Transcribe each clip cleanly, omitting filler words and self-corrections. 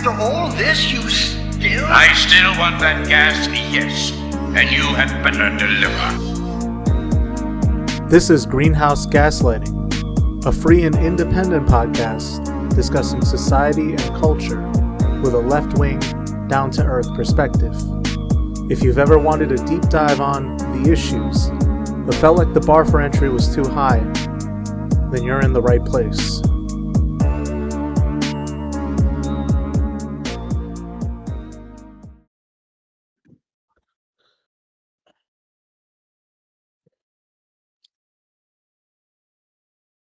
After all this, you still... I still want that gas, yes. And you had better deliver. This is Greenhouse Gaslighting, a free and independent podcast discussing society and culture with a left-wing, down-to-earth perspective. If you've ever wanted a deep dive on the issues, but felt like the bar for entry was too high, then you're in the right place.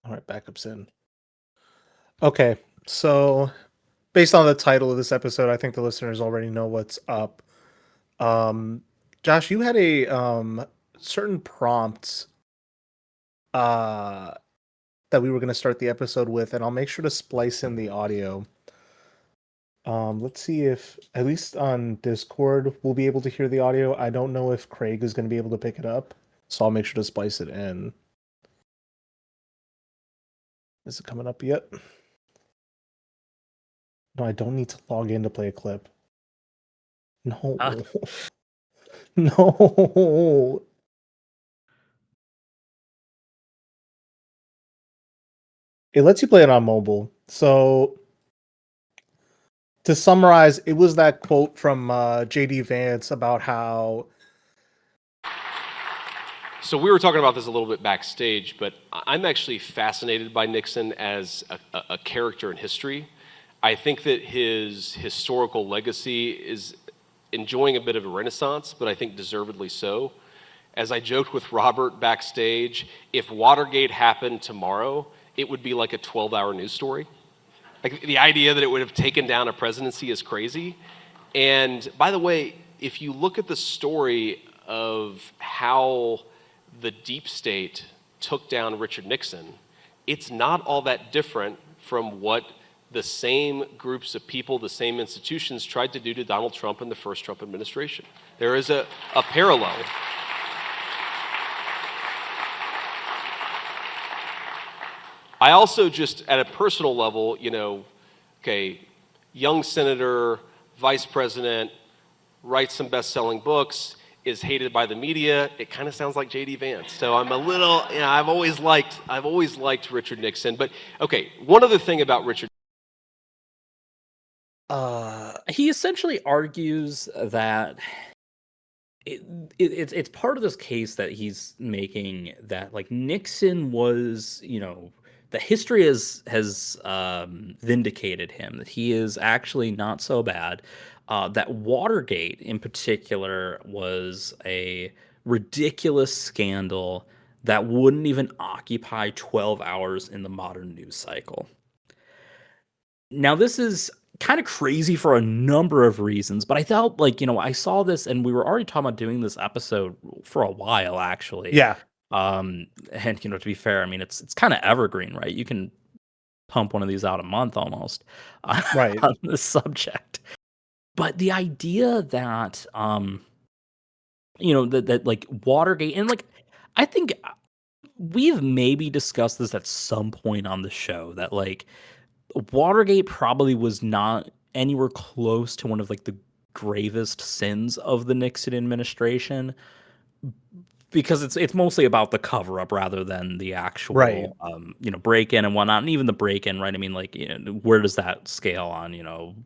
All right, backup's in. Okay, so based on the title of this episode, I think the listeners already know what's up. Josh, you had a certain prompt that we were going to start the episode with, and I'll make sure to splice in the audio. Let's see if, at least on Discord, we'll be able to hear the audio. I don't know if Craig is going to be able to pick it up, so I'll make sure to splice it in. Is it coming up yet? No, I don't need to log in to play a clip. No. No. It lets you play it on mobile. So, to summarize, it was that quote from J.D. Vance about how... So we were talking about this a little bit backstage, but I'm actually fascinated by Nixon as a character in history. I think that his historical legacy is enjoying a bit of a renaissance, but I think deservedly so. As I joked with Robert backstage, if Watergate happened tomorrow, it would be like a 12-hour news story. Like, the idea that it would have taken down a presidency is crazy. And by the way, if you look at the story of how the deep state took down Richard Nixon, it's not all that different from what the same groups of people, the same institutions tried to do to Donald Trump in the first Trump administration. There is a parallel. I also, just at a personal level, young senator, vice president, writes some best-selling books, is hated by the media. It kind of sounds like J.D. Vance. So I'm a little, I've always liked Richard Nixon. But okay, one other thing about Richard. He essentially argues that it's part of this case that he's making that, like, Nixon was, the history has vindicated him, that he is actually not so bad. That Watergate in particular was a ridiculous scandal that wouldn't even occupy 12 hours in the modern news cycle. Now, this is kind of crazy for a number of reasons, but I felt like, I saw this and we were already talking about doing this episode for a while, actually. Yeah. And, to be fair, I mean, it's kind of evergreen, right? You can pump one of these out a month almost Right. on this subject. But the idea that, that like Watergate, and like, I think we've maybe discussed this at some point on the show, that like Watergate probably was not anywhere close to one of like the gravest sins of the Nixon administration, because it's mostly about the cover up rather than the actual, right. Break in and whatnot. And even the break in, right? I mean, like, where does that scale on,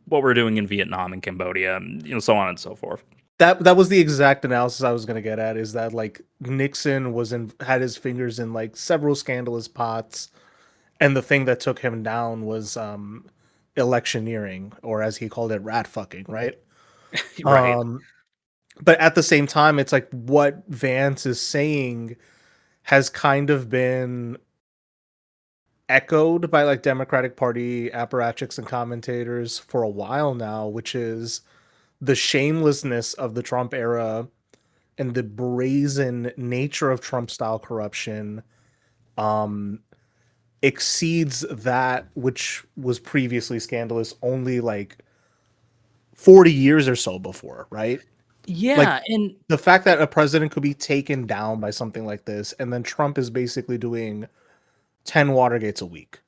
what we're doing in Vietnam and Cambodia, and, so on and so forth. That was the exact analysis I was going to get at, is that like Nixon had his fingers in like several scandalous pots, and the thing that took him down was electioneering, or as he called it, rat fucking, right? Right. But at the same time, it's like what Vance is saying has kind of been echoed by like Democratic Party apparatchiks and commentators for a while now, which is the shamelessness of the Trump era and the brazen nature of Trump-style corruption exceeds that which was previously scandalous only like 40 years or so before, right? Yeah, like, and the fact that a president could be taken down by something like this, and then Trump is basically doing 10 Watergates a week.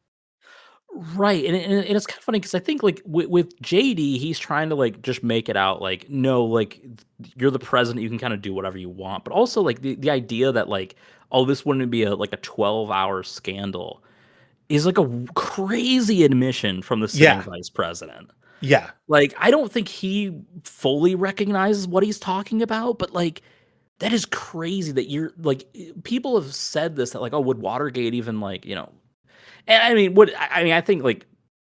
Right, and it's kind of funny because I think like with JD, he's trying to like just make it out like no, like you're the president, you can kind of do whatever you want, but also like the idea that like oh, this wouldn't be a like a 12-hour scandal is like a crazy admission from the sitting Yeah, vice president. yeah, Like I don't think he fully recognizes what he's talking about, but like that is crazy that you're like people have said this that like oh, would Watergate even like and I mean, I think like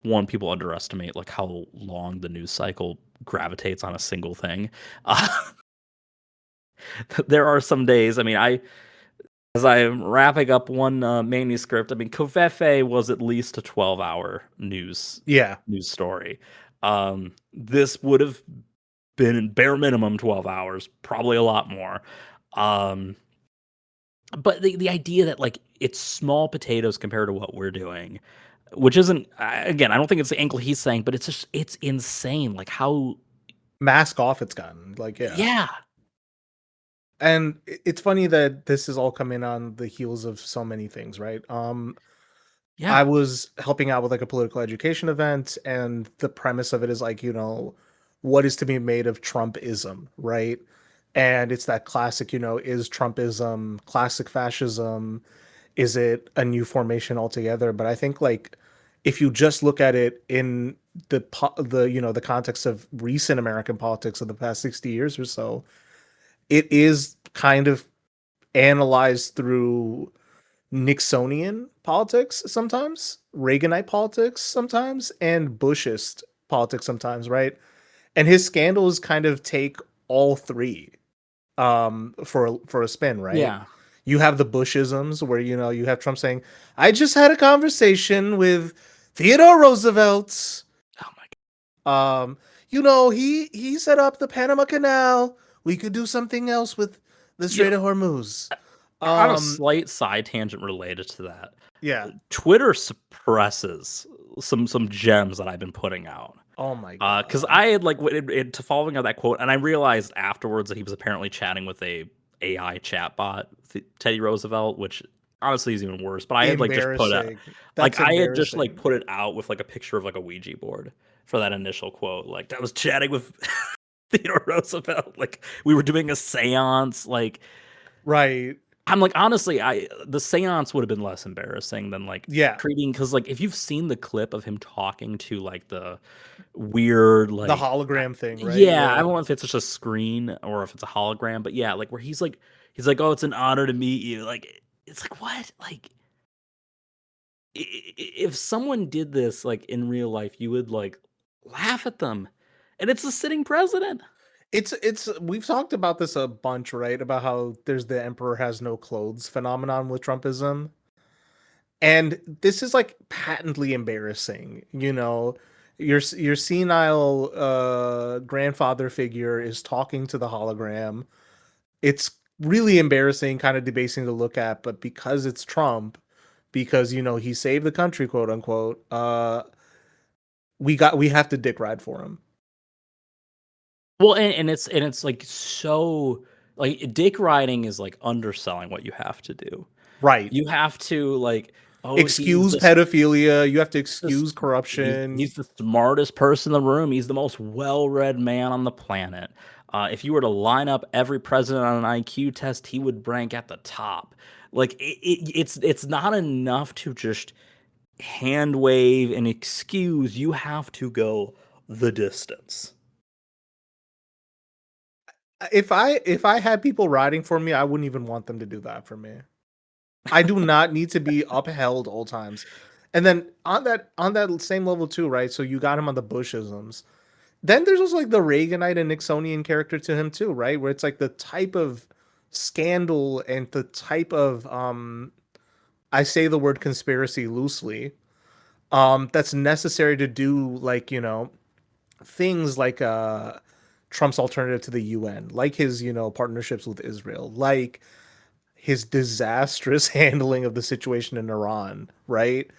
one people underestimate like how long the news cycle gravitates on a single thing. Uh, there are some days. I mean, as I'm wrapping up one manuscript. I mean, Covfefe was at least a 12-hour yeah. news story. This would have been bare minimum 12 hours, probably a lot more. Um, but the idea that like it's small potatoes compared to what we're doing, which isn't again, I don't think it's the angle he's saying, but it's insane like how Mask off, it's gotten like yeah. yeah. And it's funny that this is all coming on the heels of so many things, right? I Yeah. was helping out with like a political education event, and the premise of it is like, what is to be made of Trumpism, right? And it's that classic, is Trumpism classic fascism? Is it a new formation altogether? But I think like if you just look at it in the context of recent American politics of the past 60 years or so, it is kind of analyzed through Nixonian politics sometimes, Reaganite politics sometimes, and Bushist politics sometimes, right? And his scandals kind of take all three for a spin, right? Yeah. You have the Bushisms where you have Trump saying, "I just had a conversation with Theodore Roosevelt. Oh my god. He set up the Panama Canal. We could do something else with the Strait of Hormuz." On a Um, slight side tangent related to that, yeah. Twitter suppresses some gems that I've been putting out. Oh my Because god. I had like to following out that quote, and I realized afterwards that he was apparently chatting with a AI chatbot, Teddy Roosevelt, which honestly is even worse. But I had like just put out, Embarrassing. like That's I had just like embarrassing. put it out with like a picture of like a Ouija board for that initial quote. Like I was chatting with Theodore Roosevelt, like we were doing a séance. Like Right. I'm like honestly, the séance would have been less embarrassing than like Yeah. treating because like if you've seen the clip of him talking to like the weird The like hologram thing, right? yeah, I Yeah. don't know if it's just a screen or if it's a hologram, but yeah, like where he's like, "Oh, it's an honor to meet you." Like it's like what? Like if someone did this like in real life, you would like laugh at them. And it's a sitting president. It's we've talked about this a bunch, right? About how there's the emperor has no clothes phenomenon with Trumpism. And this is like patently embarrassing, your senile grandfather figure is talking to the hologram. It's really embarrassing, kind of debasing to look at, but because it's Trump, because he saved the country, quote unquote, we have to dick ride for him. Well, and it's like so like dick riding is like underselling what you have to do. Right. You have to like, oh, he's Excuse this pedophilia, you have to this excuse corruption. he's the smartest person in the room. He's the most well-read man on the planet. If you were to line up every president on an IQ test, he would rank at the top. Like it's not enough to just hand wave and excuse. You have to go the distance. If I had people riding for me, I wouldn't even want them to do that for me. I do not need to be upheld all times. And then on that same level too, right? So you got him on the Bushisms. Then there's also like the Reaganite and Nixonian character to him too, right? Where it's like the type of scandal and the type of I say the word conspiracy loosely, that's necessary to do like, things like Trump's alternative to the UN, like his, partnerships with Israel, like his disastrous handling of the situation in Iran, right?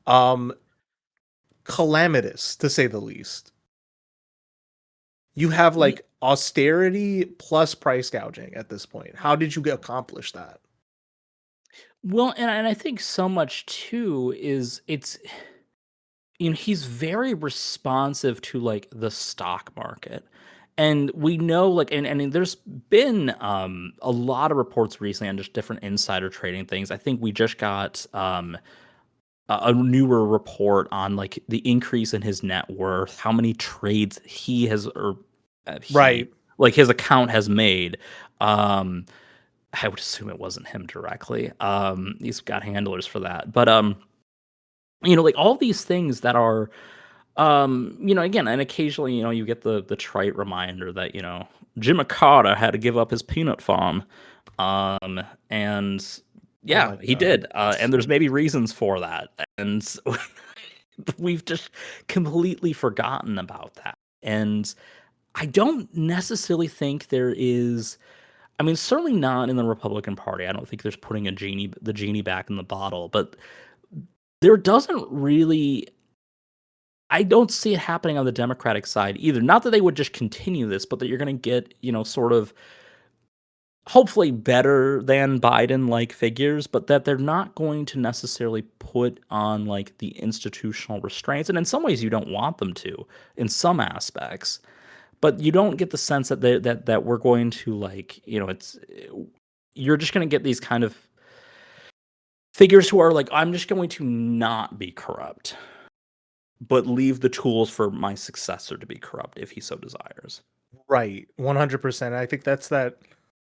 Um, Calamitous to say the least. You have Ye- like austerity plus price gouging at this point. How did you accomplish that? Well, and I think so much too is he's very responsive to like the stock market. And we know like and there's been a lot of reports recently on just different insider trading things. I think we just got a newer report on like the increase in his net worth, how many trades he has or Right. like his account has made. I would assume it wasn't him directly. He's got handlers for that. But like all these things that are again, and occasionally, you get the trite reminder that, Jimmy Carter had to give up his peanut farm. And Oh yeah, my he God. did. And there's maybe reasons for that. And we've just completely forgotten about that. And I don't necessarily think there is, I mean, certainly not in the Republican Party. I don't think there's putting the genie back in the bottle, but there doesn't really, I don't see it happening on the Democratic side either. Not that they would just continue this, but that you're going to get, sort of hopefully better than Biden-like figures, but that they're not going to necessarily put on like the institutional restraints. And in some ways, you don't want them to, in some aspects, but you don't get the sense that that we're going to like, you're just going to get these kind of figures who are like, I'm just going to not be corrupt, but leave the tools for my successor to be corrupt if he so desires. Right. 100%. I think that's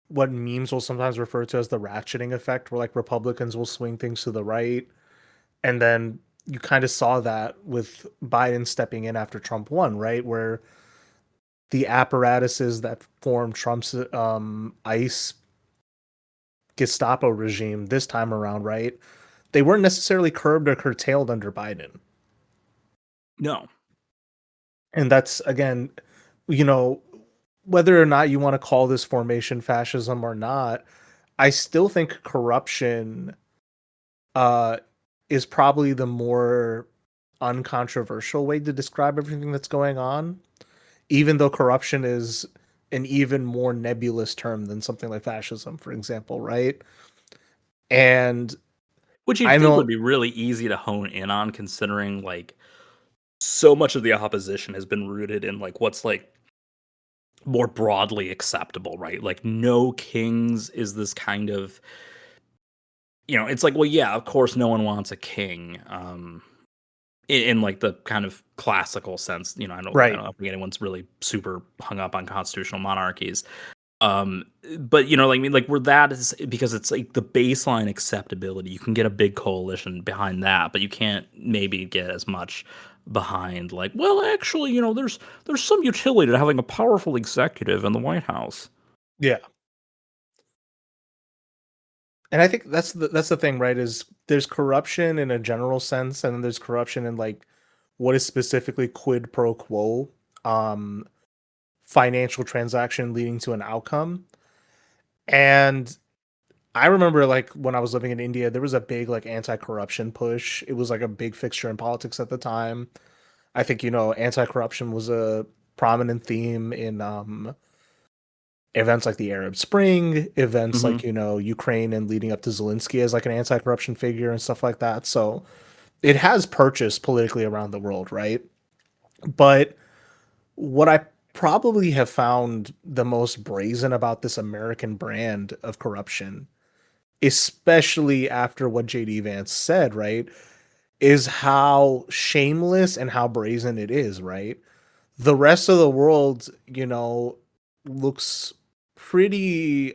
what memes will sometimes refer to as the ratcheting effect, where like Republicans will swing things to the right. And then you kind of saw that with Biden stepping in after Trump won, right? Where the apparatuses that formed Trump's ICE Gestapo regime this time around, right? They weren't necessarily curbed or curtailed under Biden. No. And that's, again, whether or not you want to call this formation fascism or not, I still think corruption is probably the more uncontroversial way to describe everything that's going on, even though corruption is an even more nebulous term than something like fascism, for example, right? And which you I think know, would be really easy to hone in on, considering like so much of the opposition has been rooted in like what's like more broadly acceptable, right? Like no kings is this kind of, it's like, well, yeah, of course no one wants a king. In like the kind of classical sense, I don't think anyone's really super hung up on constitutional monarchies. But like, I mean, like where that is, because it's like the baseline acceptability, you can get a big coalition behind that, but you can't maybe get as much behind like, well, actually, there's some utility to having a powerful executive in the White House. yeah. And I think that's the thing, right? Is there's corruption in a general sense, and then there's corruption in like what is specifically quid pro quo, financial transaction leading to an outcome. And I remember like when I was living in India, there was a big like anti-corruption push. It was like a big fixture in politics at the time. I think anti-corruption was a prominent theme in events like the Arab Spring, events like, Ukraine and leading up to Zelensky as like an anti-corruption figure and stuff like that. So it has purchased politically around the world, right? But what I probably have found the most brazen about this American brand of corruption, especially after what JD Vance said, right, is how shameless and how brazen it is, right? The rest of the world, looks pretty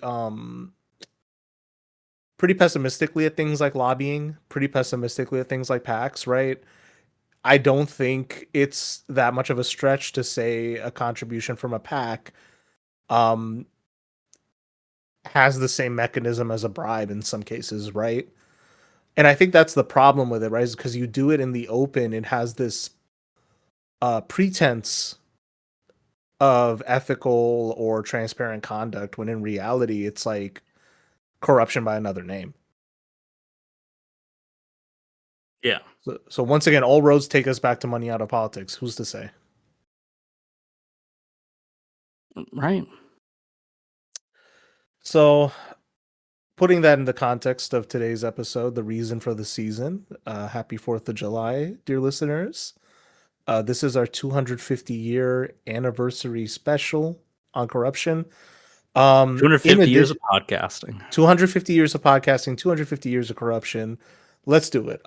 pessimistically at things like lobbying, pretty pessimistically at things like PACs, right? I don't think it's that much of a stretch to say a contribution from a PAC has the same mechanism as a bribe in some cases, right? And I think that's the problem with it, right? Is because you do it in the open, it has this pretense of ethical or transparent conduct, when in reality it's like corruption by another name. Yeah. So once again, all roads take us back to money out of politics. Who's to say? Right. So putting that in the context of today's episode, the reason for the season, happy 4th of July, dear listeners. This is our 250-year anniversary special on corruption. In 250 years addition, of podcasting. 250 years of podcasting, 250 years of corruption. Let's do it.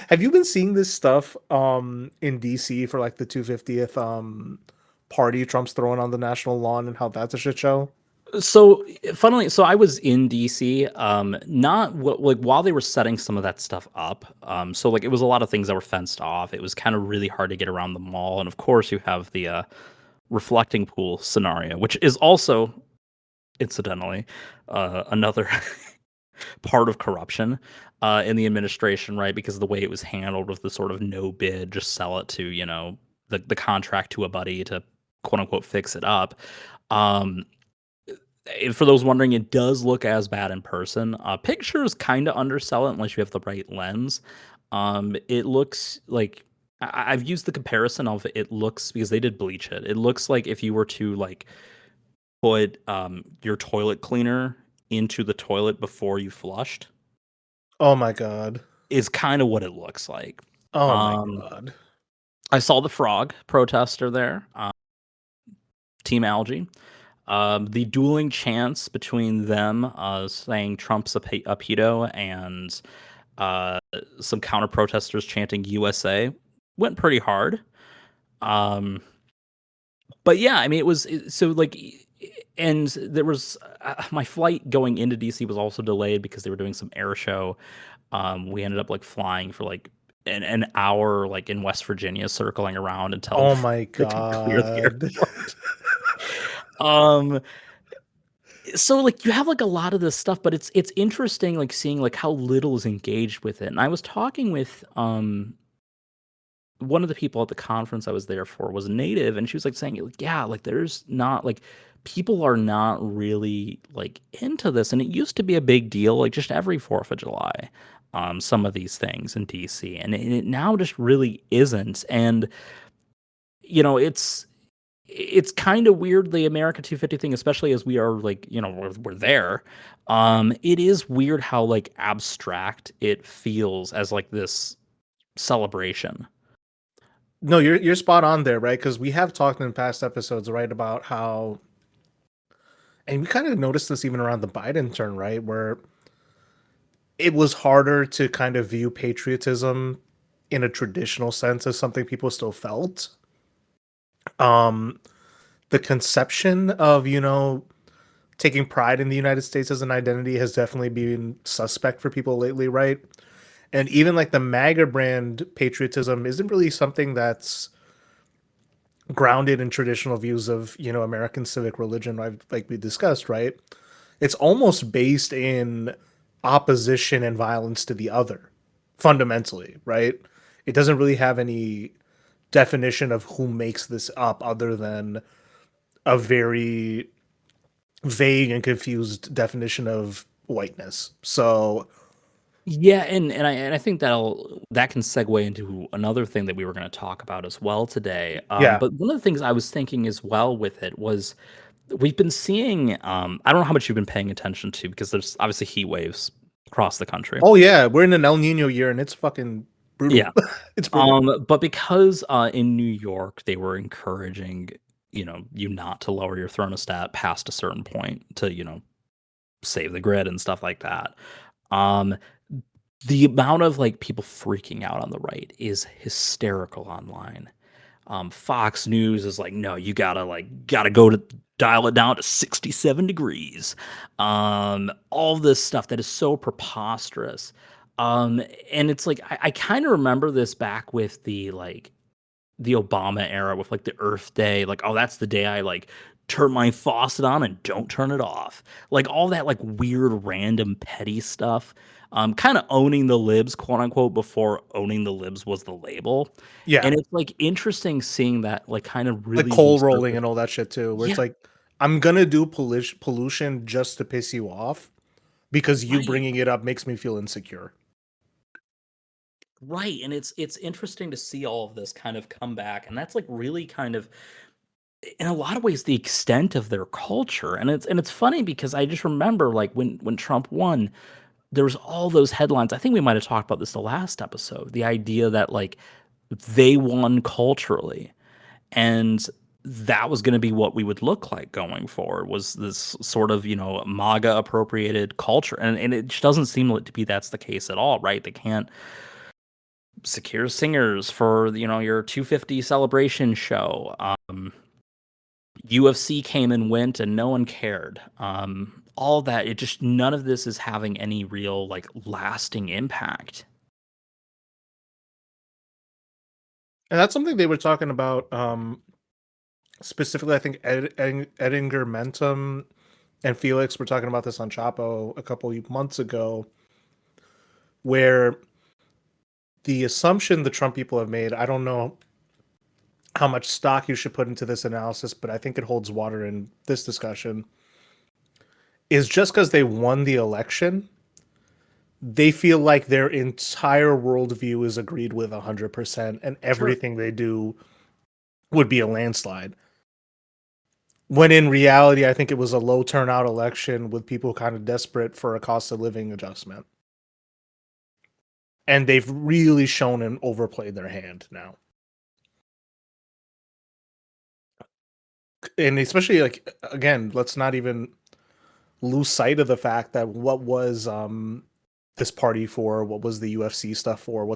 Have you been seeing this stuff in DC for like the 250th party Trump's throwing on the national lawn and how that's a shit show? So funnily, so I was in DC, like while they were setting some of that stuff up. So like it was a lot of things that were fenced off. It was kind of really hard to get around the mall, and of course you have the reflecting pool scenario, which is also incidentally another part of corruption in the administration, right? Because of the way it was handled with the sort of no bid, just sell it to, the contract to a buddy to quote unquote fix it up. For those wondering, it does look as bad in person. Pictures kind of undersell it unless you have the right lens. It looks like I've used the comparison of it looks because they did bleach it. It looks like if you were to like put your toilet cleaner into the toilet before you flushed. Oh my god. Is kind of what it looks like. Oh my god. I saw the frog protester there. Team Algae. The dueling chants between them saying Trump's a pedo and some counter protesters chanting USA went pretty hard. But yeah, I mean, it was so like, and there was my flight going into DC was also delayed because they were doing some air show. We ended up like flying for like an hour, like in West Virginia, circling around until oh my they could clear the god. airport. So like you have like a lot of this stuff, but it's interesting like seeing like how little is engaged with it. And I was talking with one of the people at the conference I was there for was native, and she was like saying like, yeah, like there's not like people are not really like into this, and it used to be a big deal like just every 4th of July. Some of these things in DC, and it now just really isn't. And it's kind of weird, the America 250 thing, especially as we are like, we're there. It is weird how like abstract it feels as like this celebration. No, you're spot on there, right? Because we have talked in past episodes, right, about how, and we kind of noticed this even around the Biden turn, right, where it was harder to kind of view patriotism in a traditional sense as something people still felt. The conception of, taking pride in the United States as an identity has definitely been suspect for people lately, right? And even like the MAGA brand patriotism isn't really something that's grounded in traditional views of, American civic religion, like we discussed, right? It's almost based in opposition and violence to the other, fundamentally, right? It doesn't really have any definition of who makes this up other than a very vague and confused definition of whiteness. So yeah, and I think that can segue into another thing that we were going to talk about as well today. Yeah. But one of the things I was thinking as well with it was we've been seeing I don't know how much you've been paying attention to because there's obviously heat waves across the country. Oh yeah, we're in an El Nino year and it's fucking brutal. Yeah. It's brutal. But because in New York they were encouraging, you not to lower your thermostat past a certain point to, save the grid and stuff like that. The amount of like people freaking out on the right is hysterical online. Fox News is like, no, you gotta go to dial it down to 67 degrees. All this stuff that is so preposterous. And it's like I kind of remember this back with the Obama era with like the Earth Day, like, oh, that's the day I like turn my faucet on and don't turn it off. Like all that like weird random petty stuff. Kind of owning the libs, quote unquote, before owning the libs was the label. Yeah. And it's like interesting seeing that like kind of really like coal rolling and all that shit too, where Yeah. it's like, I'm gonna do pollution just to piss you off because you Right. bringing it up makes me feel insecure. Right, and it's interesting to see all of this kind of come back, and that's like really kind of in a lot of ways the extent of their culture. And it's funny because I just remember like when Trump won, there was all those headlines. I think we might have talked about this the last episode. The idea that like they won culturally. And that was going to be what we would look like going forward, was this sort of, MAGA appropriated culture. And it just doesn't seem to be that's the case at all, right? They can't secure singers for, your 250 celebration show. UFC came and went and no one cared. All that, none of this is having any real like lasting impact. And that's something they were talking about. Specifically, I think Edinger Mentum and Felix were talking about this on Chapo a couple of months ago, where the assumption the Trump people have made, I don't know how much stock you should put into this analysis, but I think it holds water in this discussion, is just because they won the election, they feel like their entire worldview is agreed with 100%, and everything they do would be a landslide. When in reality, I think it was a low turnout election with people kind of desperate for a cost of living adjustment. And they've really shown and overplayed their hand now. And especially, like, again, let's not even lose sight of the fact that what was this party for, what was the UFC stuff for,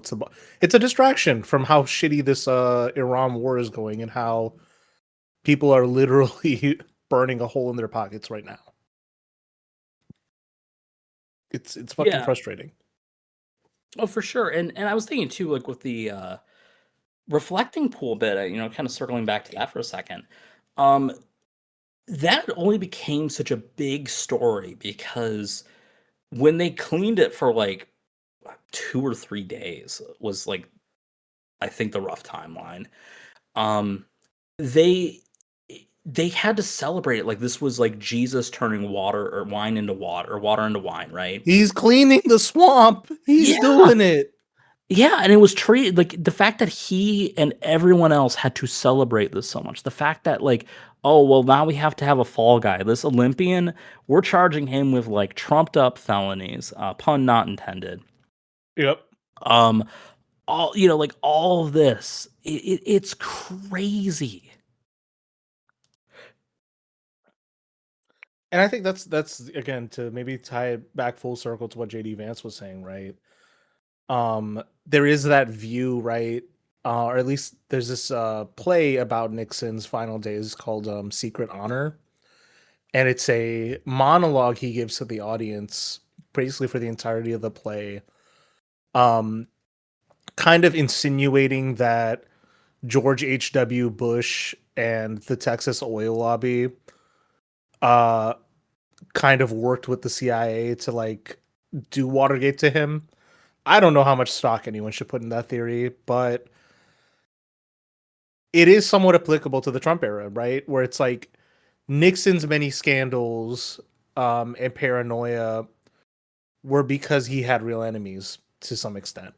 it's a distraction from how shitty this Iran war is going and how people are literally burning a hole in their pockets right now. It's fucking frustrating. Oh, for sure. And I was thinking too, like with the reflecting pool bit, kind of circling back to that for a second. That only became such a big story because when they cleaned it for like 2 or 3 days was like, I think, the rough timeline. They had to celebrate it like this was like Jesus turning water or wine into water or water into wine, right? He's cleaning the swamp. He's doing it. Yeah, and it was treated like the fact that he and everyone else had to celebrate this so much. The fact that like, oh, well, now we have to have a fall guy. This Olympian, we're charging him with like trumped up felonies, pun not intended. Yep. All like all of this, it's crazy. And I think that's again, to maybe tie it back full circle to what JD Vance was saying, right? There is that view, right? Or at least there's this play about Nixon's final days called Secret Honor. And it's a monologue he gives to the audience basically for the entirety of the play. Kind of insinuating that George H.W. Bush and the Texas oil lobby kind of worked with the CIA to like do Watergate to him. I don't know how much stock anyone should put in that theory, but it is somewhat applicable to the Trump era, right? Where it's like Nixon's many scandals and paranoia were because he had real enemies to some extent.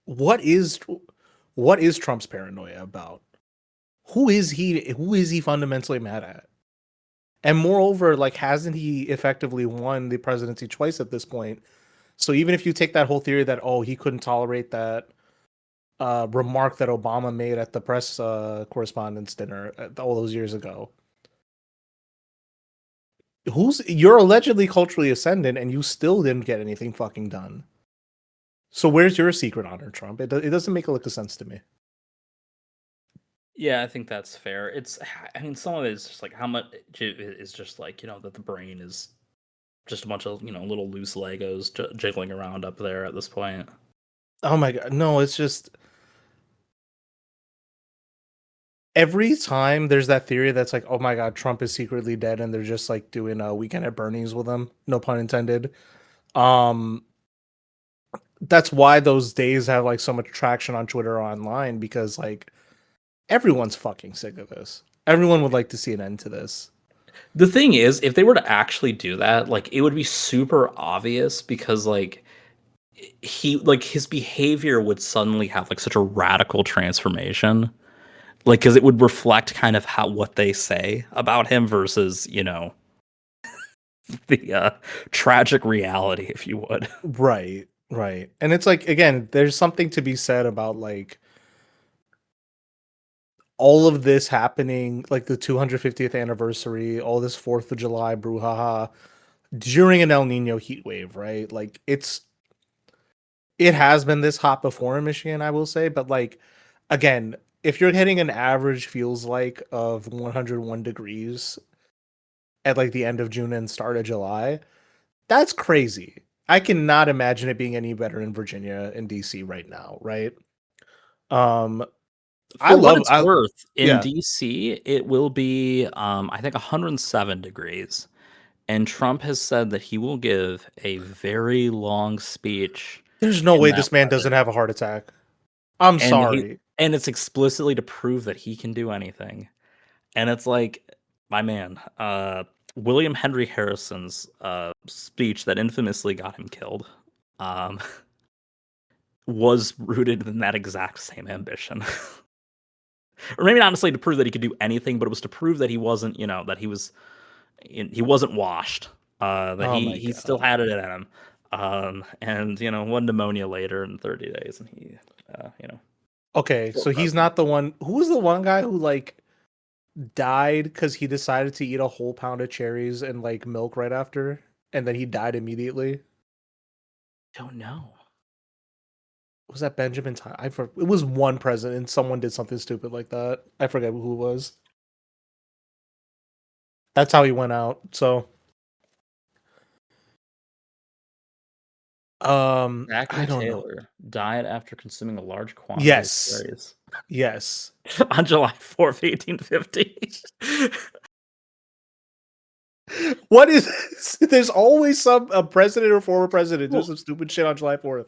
What is Trump's paranoia about? Who is he fundamentally mad at? And moreover, like, hasn't he effectively won the presidency twice at this point? So even if you take that whole theory that, oh, he couldn't tolerate that remark that Obama made at the press correspondence dinner all those years ago, you're allegedly culturally ascendant and you still didn't get anything fucking done. So where's your secret honor, Trump? It doesn't make a lick of sense to me. Yeah, I think that's fair. Some of it is just like how much is just like, that the brain is just a bunch of, little loose Legos jiggling around up there at this point. Oh my God. No, it's just every time there's that theory that's like, oh my God, Trump is secretly dead and they're just like doing a Weekend at Bernie's with him. No pun intended. That's why those days have like so much traction on Twitter or online, because like everyone's fucking sick of this. Everyone would like to see an end to this. The thing is, if they were to actually do that, like, it would be super obvious because like his behavior would suddenly have like such a radical transformation, like, because it would reflect kind of what they say about him versus the tragic reality, if you would. Right. And it's like, again, there's something to be said about like all of this happening, like the 250th anniversary, all this 4th of July brouhaha during an El Nino heat wave, right? Like it has been this hot before in Michigan, I will say, but like again, if you're hitting an average feels like of 101 degrees at like the end of June and start of July, that's crazy. I cannot imagine it being any better in Virginia and DC right now, right? For what it's worth, in yeah. DC, it will be, I think, 107 degrees. And Trump has said that he will give a very long speech. There's no in way that this man weather. doesn't have a heart attack. I'm sorry. And it's explicitly to prove that he can do anything. And it's like, my man, William Henry Harrison's speech that infamously got him killed was rooted in that exact same ambition. Or maybe not necessarily to prove that he could do anything, but it was to prove that he wasn't, that he wasn't washed. That he still had it in him. And one pneumonia later in 30 days, and he, Okay, so he's not the one. Who was the one guy who like died because he decided to eat a whole pound of cherries and like milk right after, and then he died immediately? Don't know. Was that Benjamin Tyler? It was one president, and someone did something stupid like that. I forget who it was. That's how he went out. So, Zachary I don't Taylor know. died after consuming a large quantity of cherries. Yes. On July 4th, 1850. What is this? There's always a president or former president do some stupid shit on July 4th.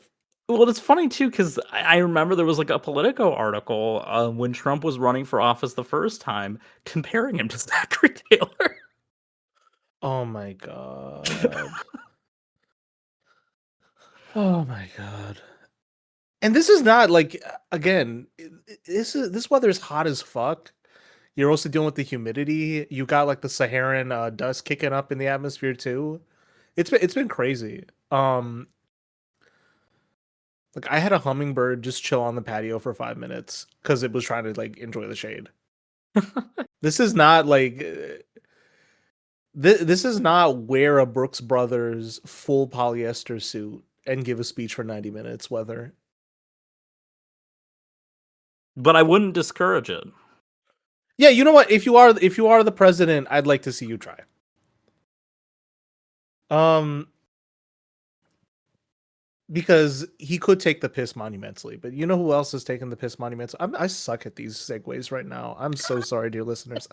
Well, it's funny too, because I remember there was like a Politico article when Trump was running for office the first time, comparing him to Zachary Taylor. Oh my god. Oh my god. And this is not like, again, this weather is hot as fuck. You're also dealing with the humidity. You got like the Saharan dust kicking up in the atmosphere too. It's been crazy. Like I had a hummingbird just chill on the patio for 5 minutes because it was trying to like enjoy the shade. This is not like this is not wear a Brooks Brothers full polyester suit and give a speech for 90 minutes weather. But I wouldn't discourage it. Yeah, you know what? If you are the president, I'd like to see you try. Because he could take the piss monumentally, but you know who else is taking the piss monumentally? I suck at these segues right now. I'm so sorry, dear listeners.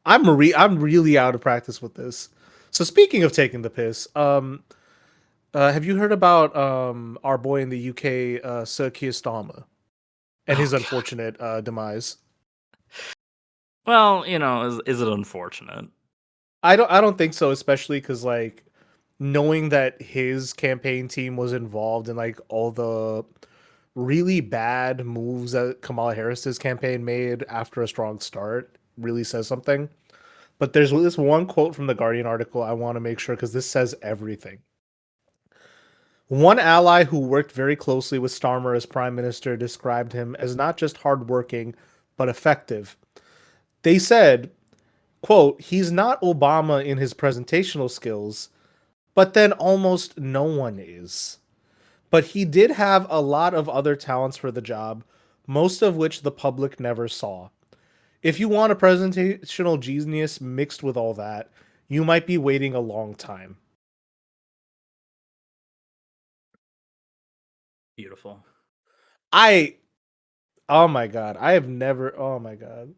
I'm really out of practice with this. So speaking of taking the piss, have you heard about our boy in the UK, Sir Keir Starmer, and his unfortunate demise? Well, is it unfortunate? I don't think so, especially because like knowing that his campaign team was involved in like all the really bad moves that Kamala Harris's campaign made after a strong start really says something. But there's this one quote from the Guardian article I want to make sure because this says everything. One ally who worked very closely with Starmer as prime minister described him as not just hardworking, but effective. They said, quote, he's not Obama in his presentational skills, but then almost no one is. But he did have a lot of other talents for the job, most of which the public never saw. If you want a presentational genius mixed with all that, you might be waiting a long time. Beautiful. Oh my god, I have never, oh my god.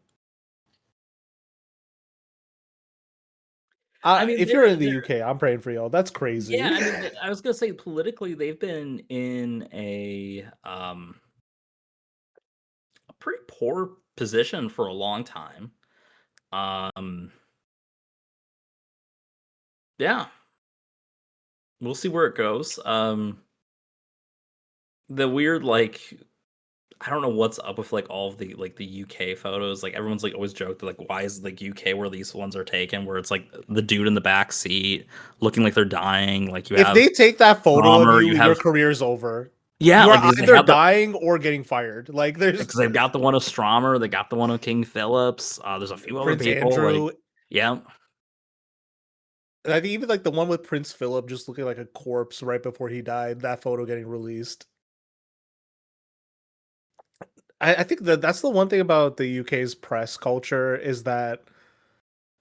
I mean, if you're in the UK, I'm praying for y'all. That's crazy. Yeah, I mean, I was gonna say politically, they've been in a pretty poor position for a long time. Yeah, we'll see where it goes. The weird I don't know what's up with like all of the UK photos. Like everyone's like always joked that, like, why is like UK where these ones are taken, where it's like the dude in the back seat looking like they're dying. Like if they take that photo of you, your career's over. Yeah, You like are they either have the dying or getting fired. Like there's because they've got the one of Stromer, they got the one of King Phillips. There's a few other Prince people. Like, Andrew. yeah, And I think even like the one with Prince Philip just looking like a corpse right before he died, that photo getting released. I think that that's the one thing about the UK's press culture is that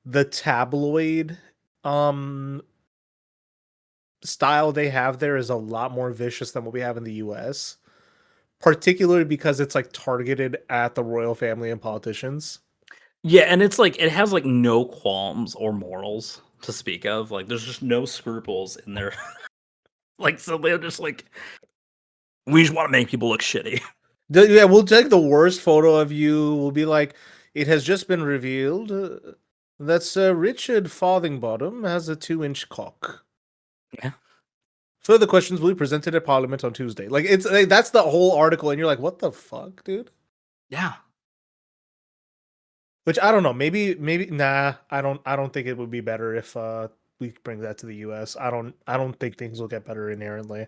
the tabloid um style they have there is a lot more vicious than what we have in the US, particularly because it's like targeted at the royal family and politicians. yeah, and it's like it has like no qualms or morals to speak of. Like, there's just no scruples in there. Like, so they're just like, we just want to make people look shitty. Yeah, we'll take the worst photo of you. We'll be like, it has just been revealed that Sir Richard Farthingbottom has a 2-inch cock. Yeah. Further questions will be presented at Parliament on Tuesday. Like it's like, that's the whole article, and you're like, what the fuck, dude? Yeah. Which I don't know. Maybe nah. I don't think it would be better if we bring that to the U.S. I don't think things will get better inherently.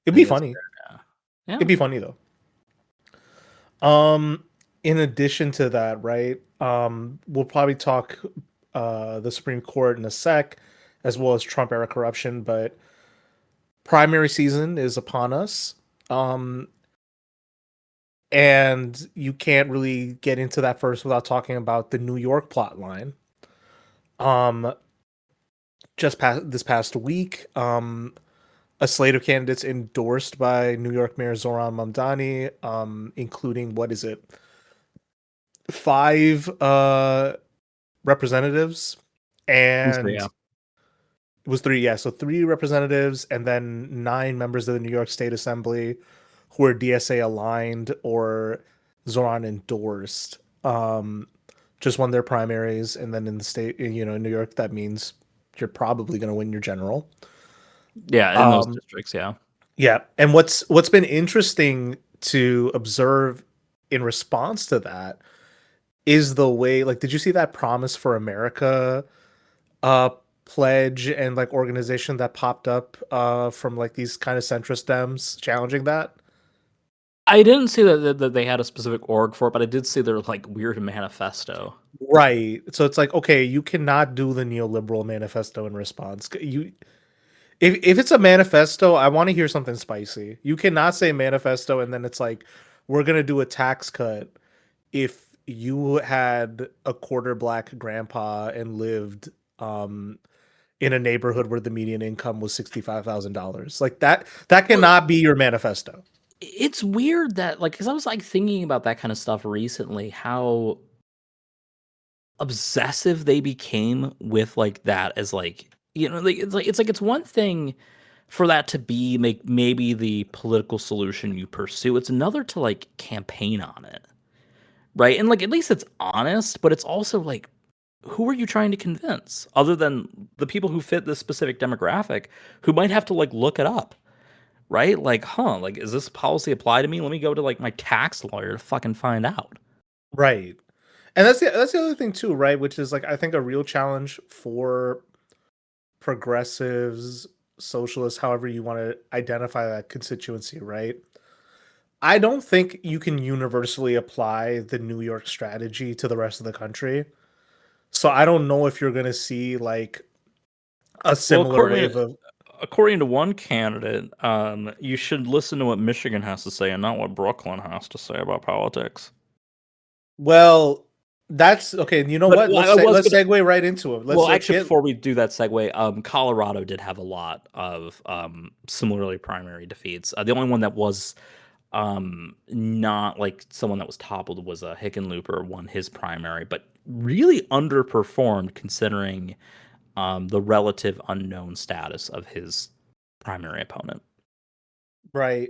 It'd I be think that's funny. fair. Yeah. It'd be funny though. In addition to that, right? We'll probably talk the Supreme Court in a sec, as well as Trump era corruption, but primary season is upon us. And you can't really get into that first without talking about the New York plot line. Just this past week, a slate of candidates endorsed by New York Mayor Zoran Mamdani, including what is it, 5 representatives, So, and yeah. it was 3, yeah, so 3 representatives, and then 9 members of the New York State Assembly who are DSA aligned or Zoran endorsed. Just won their primaries, and then in the state, in New York, that means you're probably going to win your general. Yeah, in those districts, yeah. Yeah, and what's been interesting to observe in response to that is the way, like, did you see that Promise for America uh pledge and like organization that popped up from like these kind of centrist Dems challenging that? I didn't see that they had a specific org for it, but I did see their like weird manifesto. Right. So it's like, okay, you cannot do the neoliberal manifesto in response. If it's a manifesto, I want to hear something spicy. You cannot say manifesto and then it's like, we're gonna do a tax cut if you had a quarter black grandpa and lived in a neighborhood where the median income was $65,000. Like that cannot be your manifesto. It's weird that like because I was like thinking about that kind of stuff recently, how obsessive they became with like that as like like it's one thing for that to be maybe the political solution you pursue. It's another to like campaign on it. Right? And like at least it's honest, but it's also like who are you trying to convince other than the people who fit this specific demographic who might have to like look it up, right? Like, like is this policy apply to me? Let me go to like my tax lawyer to fucking find out. Right. And that's the other thing too, right? Which is like I think a real challenge for progressives, socialists, however you want to identify that constituency, right? I don't think you can universally apply the New York strategy to the rest of the country. So I don't know if you're going to see like a similar wave of. According to one candidate, you should listen to what Michigan has to say and not what Brooklyn has to say about politics. Well, that's okay. You know But what? Let's segue right into it. Before we do that segue, Colorado did have a lot of similarly primary defeats. The only one that was not like someone that was toppled was Hickenlooper won his primary, but really underperformed considering the relative unknown status of his primary opponent. Right.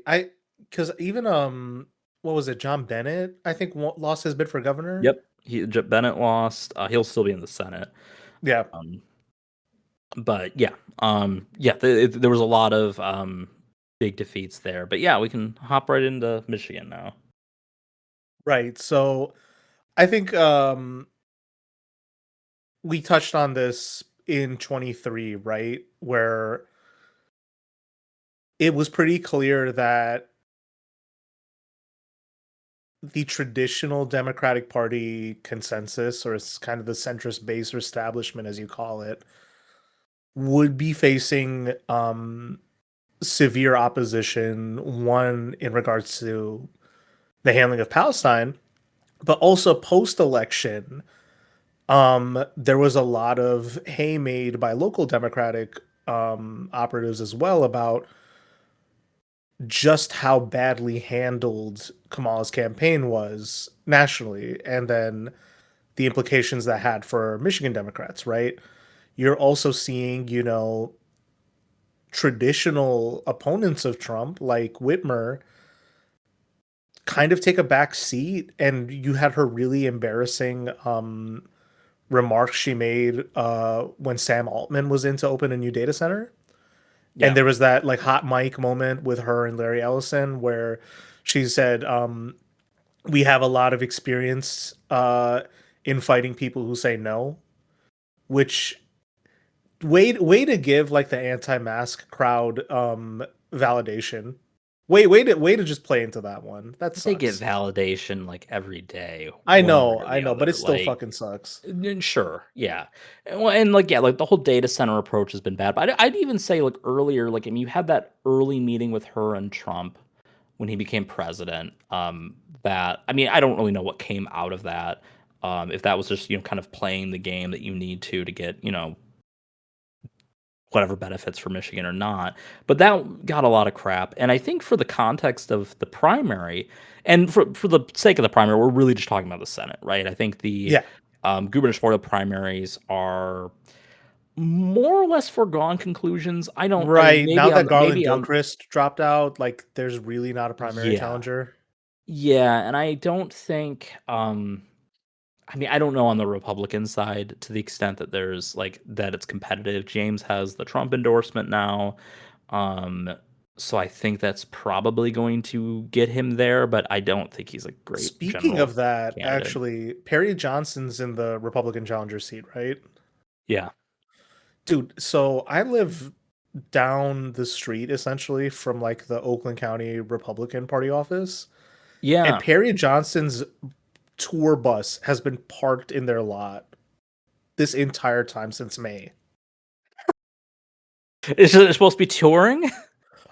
Because even what was it? John Bennett, I think, lost his bid for governor. Yep, Bennett lost. He'll still be in the Senate. Yeah. But yeah, there was a lot of big defeats there. But yeah, we can hop right into Michigan now. Right. So I think we touched on this in 23, right? Where it was pretty clear that the traditional Democratic Party consensus, or it's kind of the centrist base or establishment, as you call it, would be facing severe opposition, one in regards to the handling of Palestine, but also post-election, there was a lot of hay made by local Democratic operatives as well about just how badly handled Kamala's campaign was nationally, and then the implications that had for Michigan Democrats, right? You're also seeing, traditional opponents of Trump, like Whitmer, kind of take a back seat. And you had her really embarrassing remarks she made when Sam Altman was in to open a new data center. Yeah. And there was that like hot mic moment with her and Larry Ellison where she said, we have a lot of experience in fighting people who say no, which way to give like the anti-mask crowd validation. Way to just play into that one. That They get sucks. validation like every day. I one know, way or I the know, but other. it still Like, fucking sucks. Sure, yeah. Well, and like, yeah, like the whole data center approach has been bad. But I'd even say like earlier, like, I mean, you had that early meeting with her and Trump when he became president. That, I mean, I don't really know what came out of that. If that was just, kind of playing the game that you need to get, whatever benefits for Michigan or not. But that got a lot of crap. And I think for the context of the primary, and for the sake of the primary, we're really just talking about the Senate, right? I think the Yeah. gubernatorial primaries are more or less foregone conclusions. I mean, Right. Now that Garland maybe on, Gilchrist dropped out, like there's really not a primary yeah, challenger. yeah, and I don't think, I mean, I don't know on the Republican side to the extent that there's like that it's competitive. James has the Trump endorsement now. Um, so I think that's probably going to get him there, but I don't think he's a great Speaking general of that, candidate. actually, Perry Johnson's in the Republican challenger seat, right? Yeah. Dude, so I live down the street essentially from like the Oakland County Republican Party office. And Yeah. Perry Johnson's tour bus has been parked in their lot this entire time since May. Is it supposed to be touring?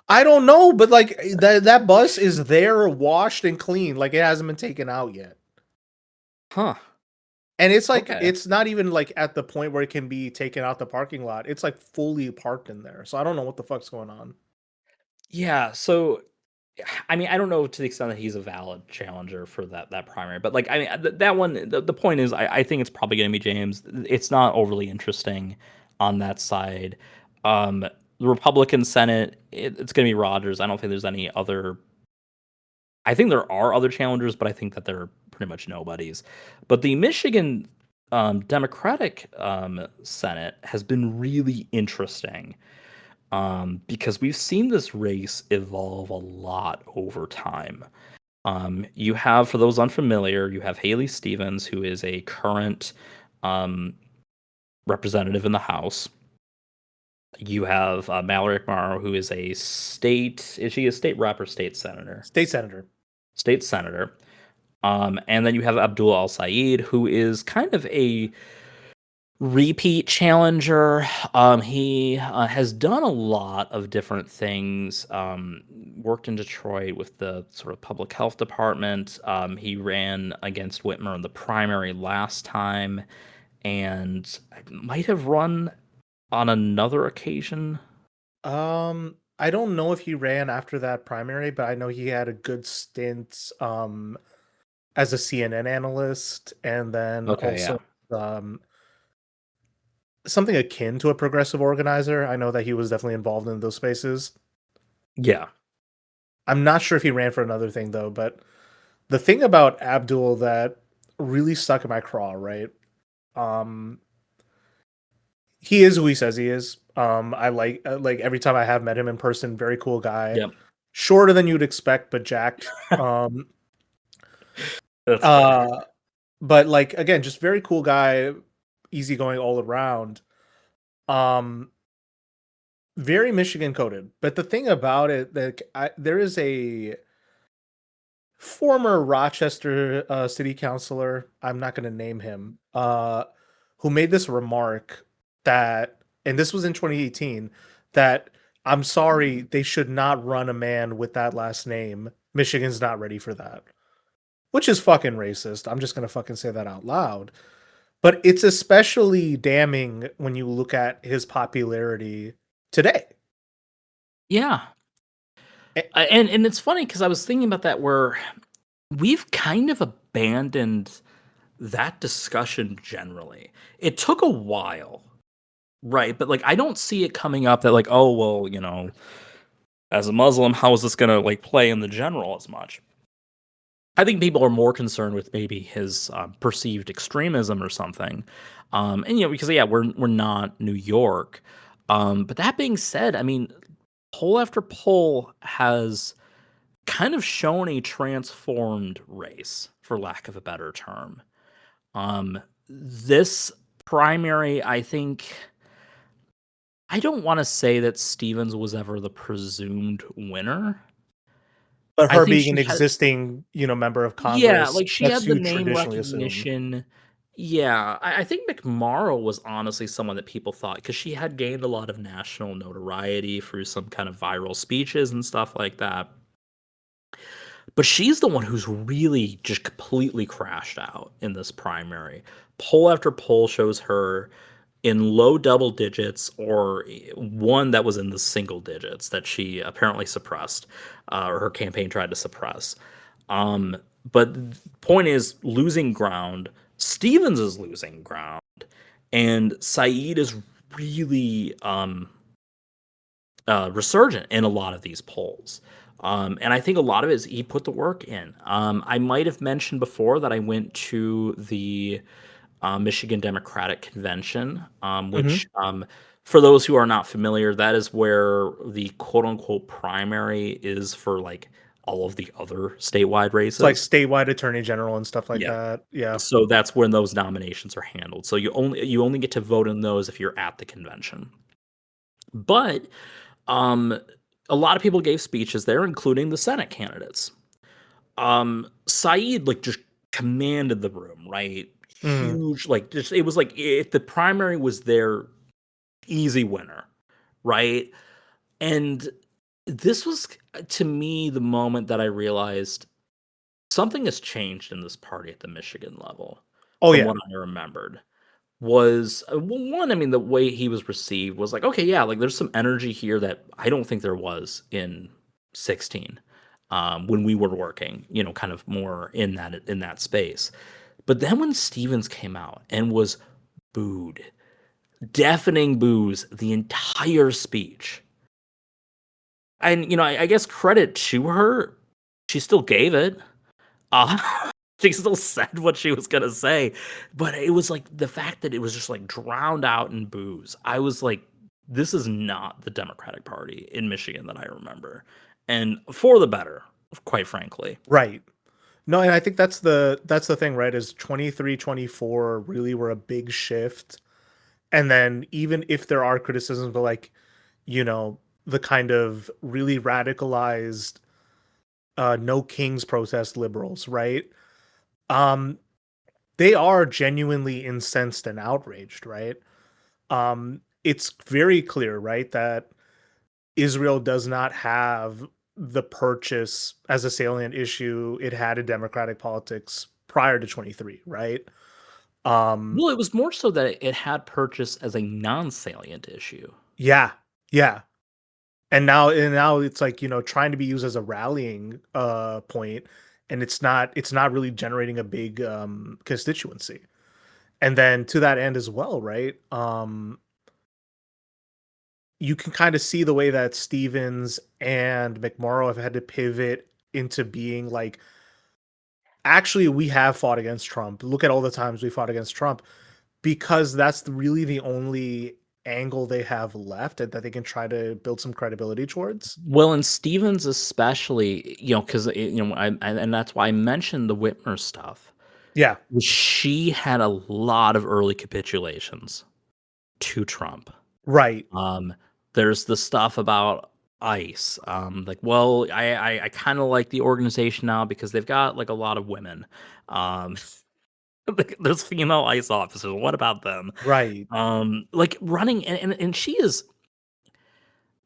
I don't know, but like that bus is there, washed and clean, like it hasn't been taken out yet. Huh. And it's like Okay. it's not even like at the point where it can be taken out the parking lot. It's like fully parked in there. So I don't know what the fuck's going on. Yeah. So, I mean, I don't know to the extent that he's a valid challenger for that primary, but like, I mean, that one, the point is, I think it's probably going to be James. It's not overly interesting on that side. The Republican Senate, it's going to be Rogers. I don't think there's any other. I think there are other challengers, but I think that they're pretty much nobodies. But the Michigan Democratic Senate has been really interesting because we've seen this race evolve a lot over time. You have, for those unfamiliar, you have Haley Stevens, who is a current representative in the House. You have Mallory McMorrow, who is is she a state rep or state senator? State senator. State senator. And then you have Abdul Al Saeed, who is kind of a repeat challenger. He has done a lot of different things. Worked in Detroit with the sort of public health department. He ran against Whitmer in the primary last time, and might have run on another occasion. I don't know if he ran after that primary, but I know he had a good stint as a CNN analyst, and then also something akin to a progressive organizer. I know that he was definitely involved in those spaces. Yeah. I'm not sure if he ran for another thing though, but the thing about Abdul that really stuck in my craw, right? He is who he says he is. I like every time I have met him in person, very cool guy. Yep. Shorter than you'd expect, but jacked. That's funny. But like again, just very cool guy, easygoing all around. very Michigan coded. But the thing about it, that there is a former Rochester city councilor, I'm not going to name him, who made this remark that, and this was in 2018, that I'm sorry, they should not run a man with that last name. Michigan's not ready for that. Which is fucking racist. I'm just going to fucking say that out loud. But it's especially damning when you look at his popularity today. Yeah. And it's funny because I was thinking about that, where we've kind of abandoned that discussion generally. It took a while, right? But like, I don't see it coming up that like, oh, well, you know, as a Muslim, how is this going to like play in the general as much? I think people are more concerned with maybe his perceived extremism or something, and you know, because yeah, we're not New York. But that being said, I mean, poll after poll has kind of shown a transformed race, for lack of a better term. This primary, I think, I don't want to say that Stevens was ever the presumed winner. But I her think being she an had, existing, member of yeah, Congress, like she that's had the who name traditionally assume. recognition. Yeah, I think McMorrow was honestly someone that people thought, because she had gained a lot of national notoriety through some kind of viral speeches and stuff like that. But she's the one who's really just completely crashed out in this primary. Poll after poll shows her in low double digits, or one that was in the single digits that she apparently suppressed, or her campaign tried to suppress. But the point is, losing ground. Stevens is losing ground, and Saeed is really resurgent in a lot of these polls. And I think a lot of it is he put the work in. I might have mentioned before that I went to the Michigan Democratic Convention, which, for those who are not familiar, that is where the quote unquote primary is for like all of the other statewide races. It's like statewide attorney general and stuff like Yeah. that. Yeah. So that's when those nominations are handled. So you only get to vote in those if you're at the convention. But a lot of people gave speeches there, including the Senate candidates. Saeed like just commanded the room, right? Huge, like just it was like if the primary was their easy winner, right? And this was, to me, the moment that I realized something has changed in this party at the Michigan level. Oh, from yeah. what I remembered was one. I mean, the way he was received was like, okay, yeah, like there's some energy here that I don't think there was in 16, when we were working, you know, kind of more in that space. But then when Stevens came out and was booed, deafening boos the entire speech. And, you know, I guess credit to her, she still gave it. She still said what she was going to say. But it was like the fact that it was just like drowned out in boos. I was like, this is not the Democratic Party in Michigan that I remember. And for the better, quite frankly. Right. No, and I think that's the thing, right? Is 23, 24 really were a big shift. And then even if there are criticisms, but like, you know, the kind of really radicalized no kings protest liberals, right? They are genuinely incensed and outraged, right? It's very clear, right, that Israel does not have the purchase as a salient issue it had in democratic politics prior to 23, right? Well, it was more so that it had purchase as a non-salient issue. Yeah. And now it's like, you know, trying to be used as a rallying point, and it's not really generating a big constituency. And then to that end as well, right? You can kind of see the way that Stevens and McMorrow have had to pivot into being like, actually, we have fought against Trump. Look at all the times we fought against Trump, because that's really the only angle they have left that they can try to build some credibility towards. Well, and Stevens especially, you know, because you know, and that's why I mentioned the Whitmer stuff. Yeah, She had a lot of early capitulations to Trump. right. There's the stuff about ICE. Like, well, I kind of like the organization now because they've got like a lot of women. Um, there's female ICE officers. What about them? Right. Like running, and she is.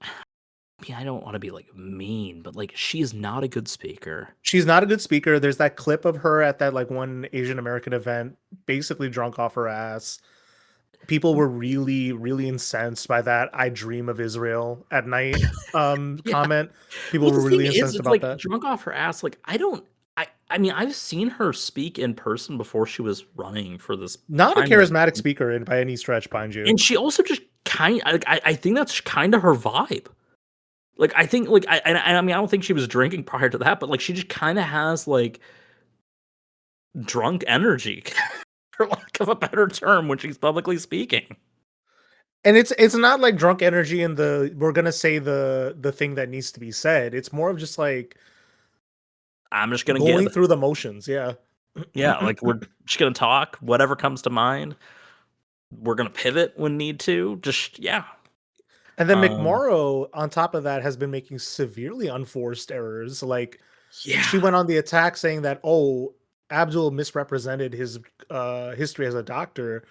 I mean, I don't want to be like mean, but like she is not a good speaker. She's not a good speaker. There's that clip of her at that like one Asian American event, basically drunk off her ass. People were really, really incensed by that "I dream of Israel at night" Yeah. comment. People Well, were the really thing is, incensed it's about like that. drunk off her ass. Like I mean, I've seen her speak in person before she was running for this Not a primary, charismatic speaker by any stretch, mind you. and she also just kind. I think that's kind of her vibe. Like I think like I mean I don't think she was drinking prior to that, but like she just kind of has like drunk energy, for lack of a better term, when she's publicly speaking. And it's not like drunk energy in the we're gonna say the thing that needs to be said. It's more of just like I'm just gonna going give. through the motions. Yeah. Yeah, like we're just gonna talk, whatever comes to mind. We're gonna pivot when need to. Just yeah. And then Um, McMorrow, on top of that, has been making severely unforced errors. Like yeah. she went on the attack saying that, oh, Abdul misrepresented his history as a doctor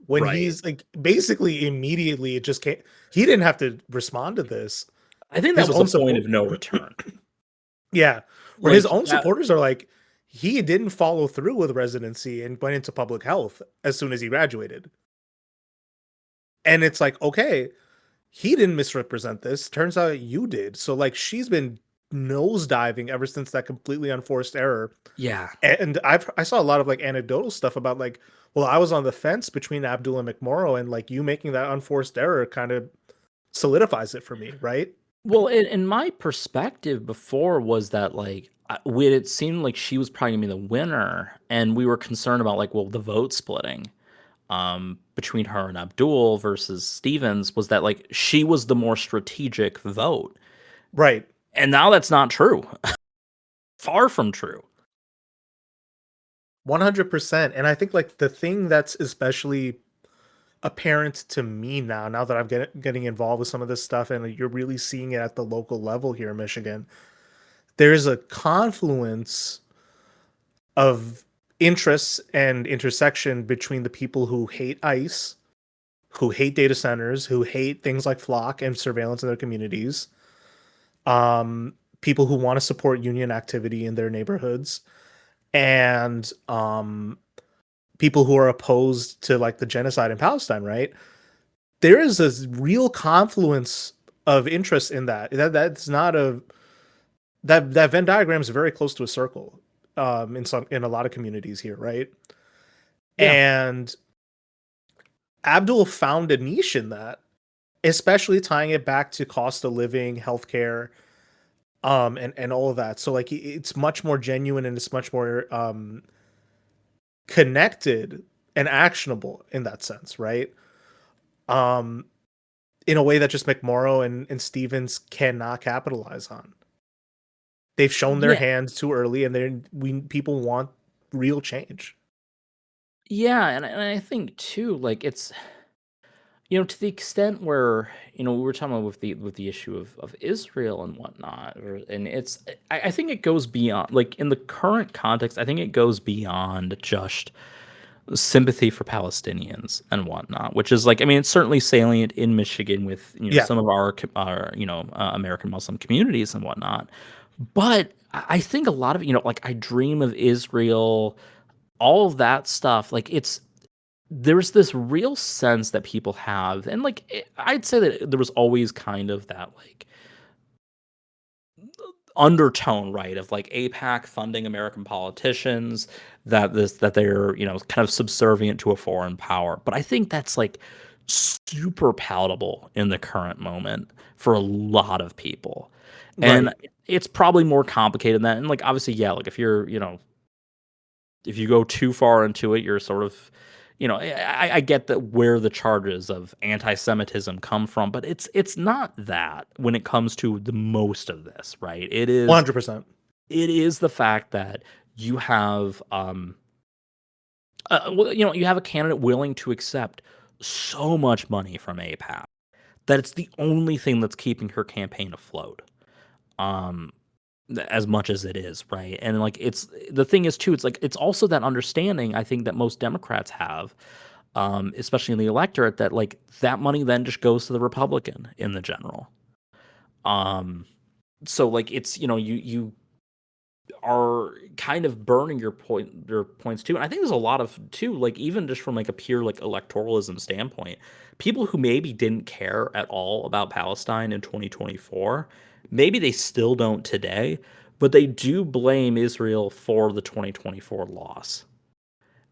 when Right. he's like basically immediately it just can't he didn't have to respond to this. I think that His was own the point support, of no return. yeah, where his Like own that, supporters are like, he didn't follow through with residency and went into public health as soon as he graduated. And it's like, okay, he didn't misrepresent this. Turns out you did. So like she's been nosediving ever since that completely unforced error. yeah. And I saw a lot of like anecdotal stuff about like, well, I was on the fence between Abdul and McMorrow, and like you making that unforced error kind of solidifies it for me, right? Well, in my perspective before was that like when it seemed like she was probably gonna be the winner, and we were concerned about like, well, the vote splitting between her and Abdul versus Stevens, was that like she was the more strategic vote. Right. And now that's not true. Far from true. 100%. And I think like the thing that's especially apparent to me now that I'm getting involved with some of this stuff, and you're really seeing it at the local level here in Michigan, there's a confluence of interests and intersection between the people who hate ICE, who hate data centers, who hate things like Flock and surveillance in their communities, people who want to support union activity in their neighborhoods, and people who are opposed to like the genocide in Palestine, right? There is a real confluence of interest in that. That's not a that Venn diagram is very close to a circle in a lot of communities here, right? Yeah. And Abdul found a niche in that, especially tying it back to cost of living, healthcare, and all of that. So like it's much more genuine and it's much more connected and actionable in that sense, right? In a way that just McMorrow and Stevens cannot capitalize on. They've shown their Yeah. hands too early, and people want real change. Yeah, and I think too, like it's to the extent where we were talking about with the issue of Israel and whatnot, and it's I think it goes beyond, like in the current context. I think it goes beyond just sympathy for Palestinians and whatnot, which is like, I mean, it's certainly salient in Michigan with Yeah. some of our American Muslim communities and whatnot. But I think a lot of like I dream of Israel, all of that stuff. Like there's this real sense that people have, and like I'd say that there was always kind of that like undertone, right, of like AIPAC funding American politicians, that they're kind of subservient to a foreign power. But I think that's like super palatable in the current moment for a lot of people, and Right. it's probably more complicated than that. And like obviously, yeah, like if you're if you go too far into it, you're sort of, I get that where the charges of anti-Semitism come from, but it's not that when it comes to the most of this, right? It is 100%. the fact that you have, you have a candidate willing to accept so much money from AIPAC that it's the only thing that's keeping her campaign afloat. Um, as much as it is, right? And like it's the thing is too, it's like it's also that understanding I think that most Democrats have, especially in the electorate, that like that money then just goes to the Republican in the general. So like it's you are kind of burning your points too. And I think there's a lot of too, like even just from like a pure like electoralism standpoint, people who maybe didn't care at all about Palestine in 2024, maybe they still don't today, but they do blame Israel for the 2024 loss.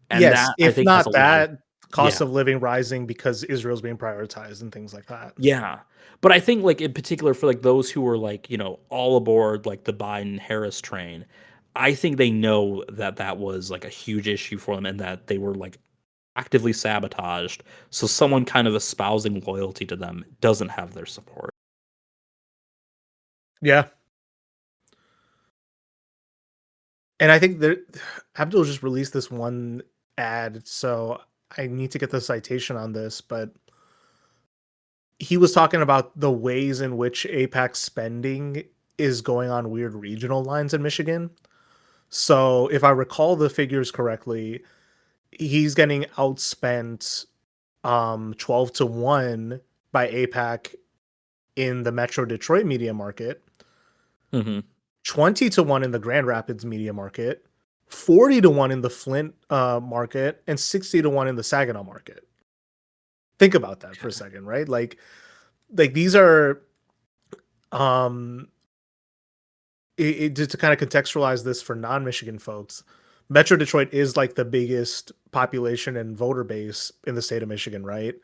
And Yes, that I if think has a not lot of that, cost yeah. of living rising because Israel's being prioritized and things like that. Yeah. But I think like in particular for like those who were like, all aboard like the Biden Harris train, I think they know that that was like a huge issue for them and that they were like actively sabotaged. So someone kind of espousing loyalty to them doesn't have their support. Yeah. And I think that Abdul just released this one ad, so I need to get the citation on this, but he was talking about the ways in which APAC spending is going on weird regional lines in Michigan. So if I recall the figures correctly, he's getting outspent 12 to 1 by APAC in the Metro Detroit media market, Mm-hmm. 20 to 1 in the Grand Rapids media market, 40 to 1 in the Flint market, and 60 to 1 in the Saginaw market. Think about that for a second, right? Like these are just to kind of contextualize this for non-Michigan folks, Metro Detroit is like the biggest population and voter base in the state of Michigan, right?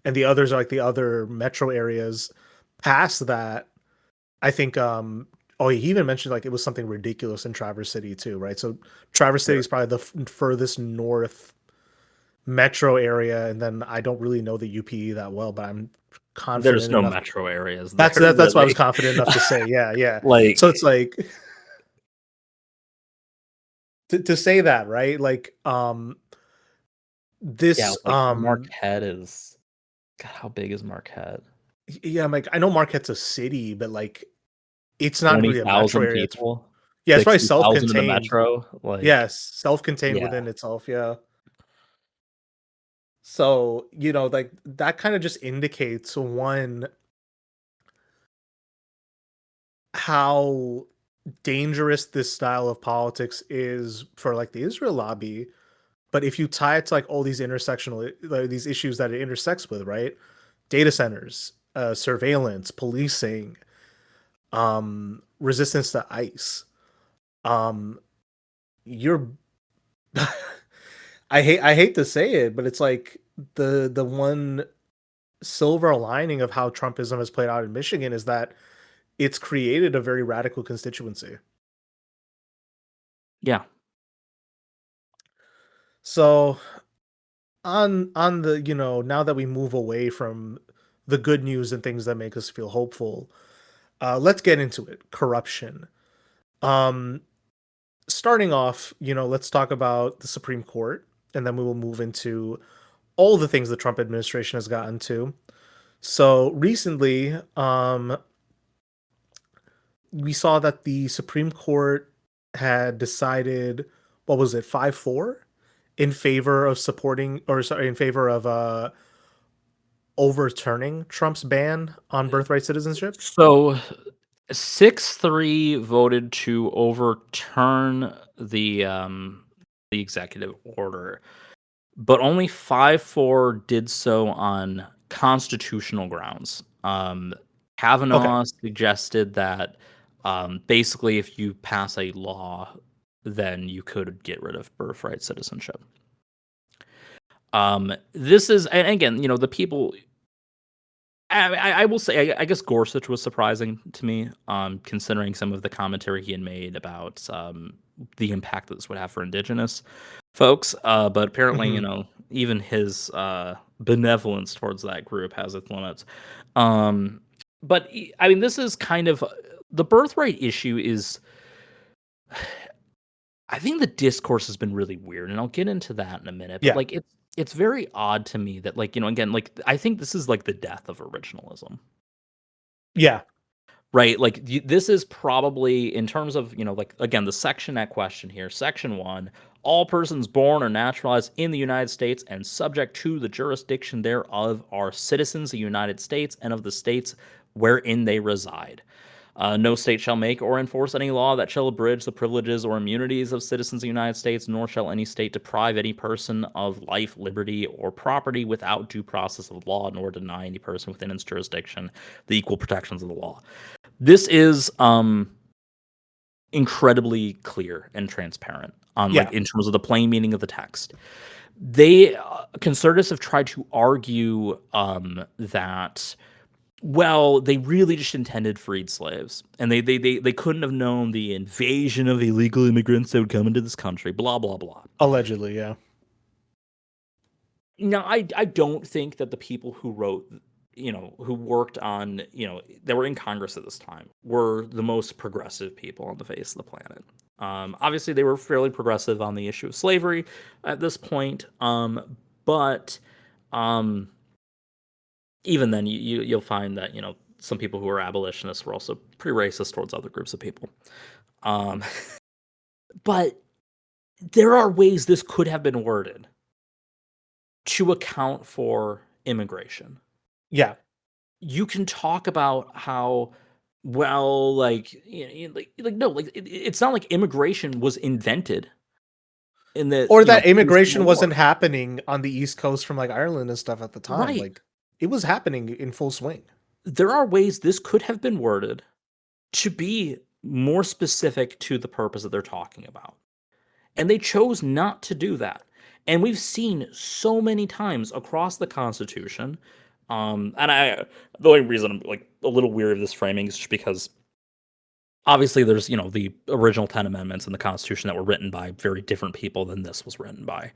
And the others are like the other metro areas. Past that, I think he even mentioned like it was something ridiculous in Traverse City too, right? So Traverse City is probably the furthest north metro area, and then I don't really know the UPE that well, but I'm confident There's no enough. metro areas. That's there, why I was really. confident enough to say, yeah. Like So it's like to say that, right? Like this yeah, like Marquette is God, how big is Marquette? yeah, I'm like I know Marquette's a city, but like it's not really a metro 20,000 area. people. Yeah, it's probably 60,000 in the self-contained. metro. Like Yes, self-contained yeah. within itself, yeah. So, like that kind of just indicates one how dangerous this style of politics is for like the Israel lobby. But if you tie it to like all these intersectional like, these issues that it intersects with, right? Data centers, surveillance, policing, resistance to ICE. You're I hate to say it, but it's like the one silver lining of how Trumpism has played out in Michigan is that it's created a very radical constituency. Yeah. So on the now that we move away from the good news and things that make us feel hopeful, let's get into it. Corruption. Starting off, let's talk about the Supreme Court, and then we will move into all the things the Trump administration has gotten to. So recently, we saw that the Supreme Court had decided, what was it, 5-4 in favor of in favor of overturning Trump's ban on birthright citizenship. So 6-3 voted to overturn the executive order, but only 5-4 did so on constitutional grounds. Kavanaugh suggested that basically if you pass a law, then you could get rid of birthright citizenship. This is, and again, the people. I will say, I guess Gorsuch was surprising to me, considering some of the commentary he had made about the impact that this would have for Indigenous folks. But apparently, even his benevolence towards that group has its limits. But I mean, this is kind of the birthright issue is. I think the discourse has been really weird, and I'll get into that in a minute. But like, it's very odd to me that, like, again, like, I think this is like the death of originalism. Yeah. Right, like, this is probably in terms of, like, again, the section at question here, section 1, all persons born or naturalized in the United States and subject to the jurisdiction thereof are citizens of the United States and of the states wherein they reside. No state shall make or enforce any law that shall abridge the privileges or immunities of citizens of the United States, nor shall any state deprive any person of life, liberty, or property without due process of law, nor deny any person within its jurisdiction the equal protections of the law. This is incredibly clear and transparent on, like, in terms of the plain meaning of the text. They conservatives have tried to argue that, well, they really just intended freed slaves, and they couldn't have known the invasion of illegal immigrants that would come into this country, blah blah blah. Allegedly, yeah. Now, I don't think that the people who wrote, who worked on, that were in Congress at this time were the most progressive people on the face of the planet. Obviously, they were fairly progressive on the issue of slavery at this point, but even then, you'll find that, some people who were abolitionists were also pretty racist towards other groups of people. But there are ways this could have been worded to account for immigration. Yeah. You can talk about how, well, like, no, like, it's not like immigration was invented in the, or that immigration wasn't happening on the East Coast from, like, Ireland and stuff at the time. Right. Like, it was happening in full swing. There are ways this could have been worded to be more specific to the purpose that they're talking about. And they chose not to do that. And we've seen so many times across the Constitution, and the only reason I'm, like, a little weary of this framing is just because obviously there's, the original 10 amendments in the Constitution that were written by very different people than this was written by.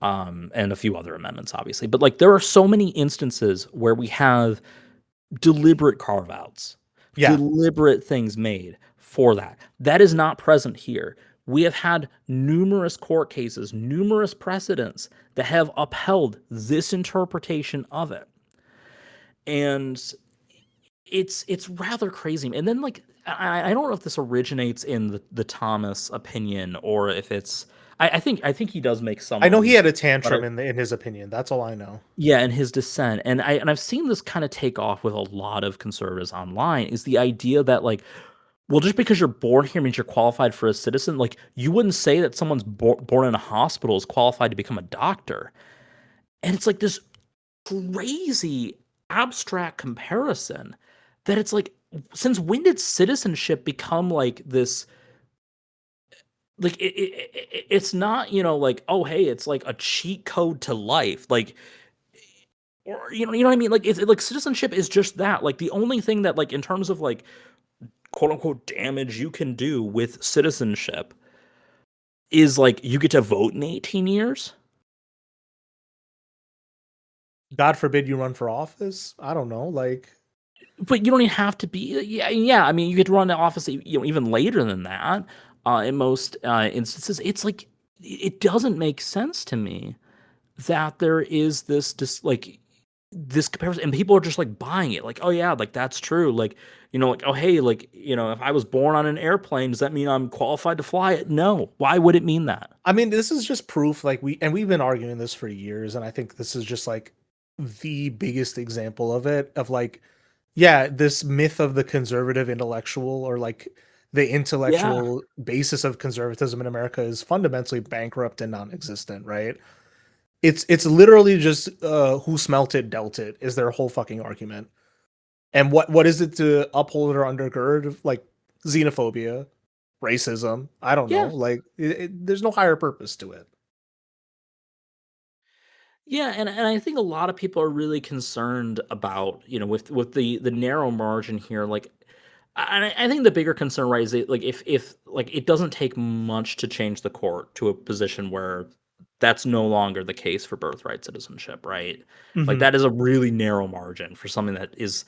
And a few other amendments, obviously. But, like, there are so many instances where we have deliberate carve-outs, deliberate things made for that. That is not present here. We have had numerous court cases, numerous precedents that have upheld this interpretation of it. And it's rather crazy. And then, like, I don't know if this originates in the Thomas opinion or if it's, I think he does make some. I know he had a tantrum in his opinion. That's all I know. Yeah, in his dissent, and I've seen this kind of take off with a lot of conservatives online. Is the idea that, like, well, just because you're born here means you're qualified for a citizen. Like, you wouldn't say that someone's born in a hospital is qualified to become a doctor. And it's like this crazy abstract comparison that it's like, since when did citizenship become like this? Like, it's not, like, oh, hey, it's like a cheat code to life. Like, or, you know what I mean? Like, it's like citizenship is just that. Like, the only thing that, like, in terms of, like, quote unquote damage you can do with citizenship is, like, you get to vote in 18 years. God forbid you run for office. I don't know, like, but you don't even have to be. Yeah. I mean, you get to run the office, even later than that. In most instances, it's like, it doesn't make sense to me that there is this comparison, and people are just, like, buying it. Like, oh yeah, like, that's true. Like, like, oh hey, like, if I was born on an airplane, does that mean I'm qualified to fly it? No. Why would it mean that? I mean, this is just proof. Like, we've been arguing this for years, and I think this is just, like, the biggest example of it. Of, like, yeah, this myth of the conservative intellectual, or, like, the intellectual basis of conservatism in America is fundamentally bankrupt and non-existent, right? It's literally just who smelt it dealt it is their whole fucking argument. And what is it to uphold or undergird? Like, xenophobia, racism. I don't know. Like, there's no higher purpose to it. Yeah, and I think a lot of people are really concerned about, with the narrow margin here. Like, I think the bigger concern, right, is that, like, if like, it doesn't take much to change the court to a position where that's no longer the case for birthright citizenship, right? Like, that is a really narrow margin for something that is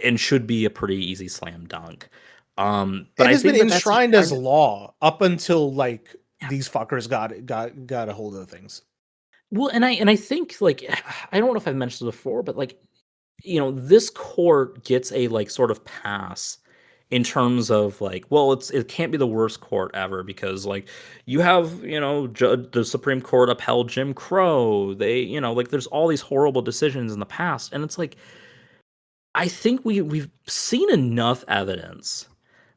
and should be a pretty easy slam dunk. But it has been enshrined as law up until, like, these fuckers got a hold of the things. Well, and I think, like, I don't know if I've mentioned this before, but, like, this court gets a, like, sort of pass in terms of, like, well, it can't be the worst court ever because, like, you have, the Supreme Court upheld Jim Crow. They, like, there's all these horrible decisions in the past, and it's like, I think we've seen enough evidence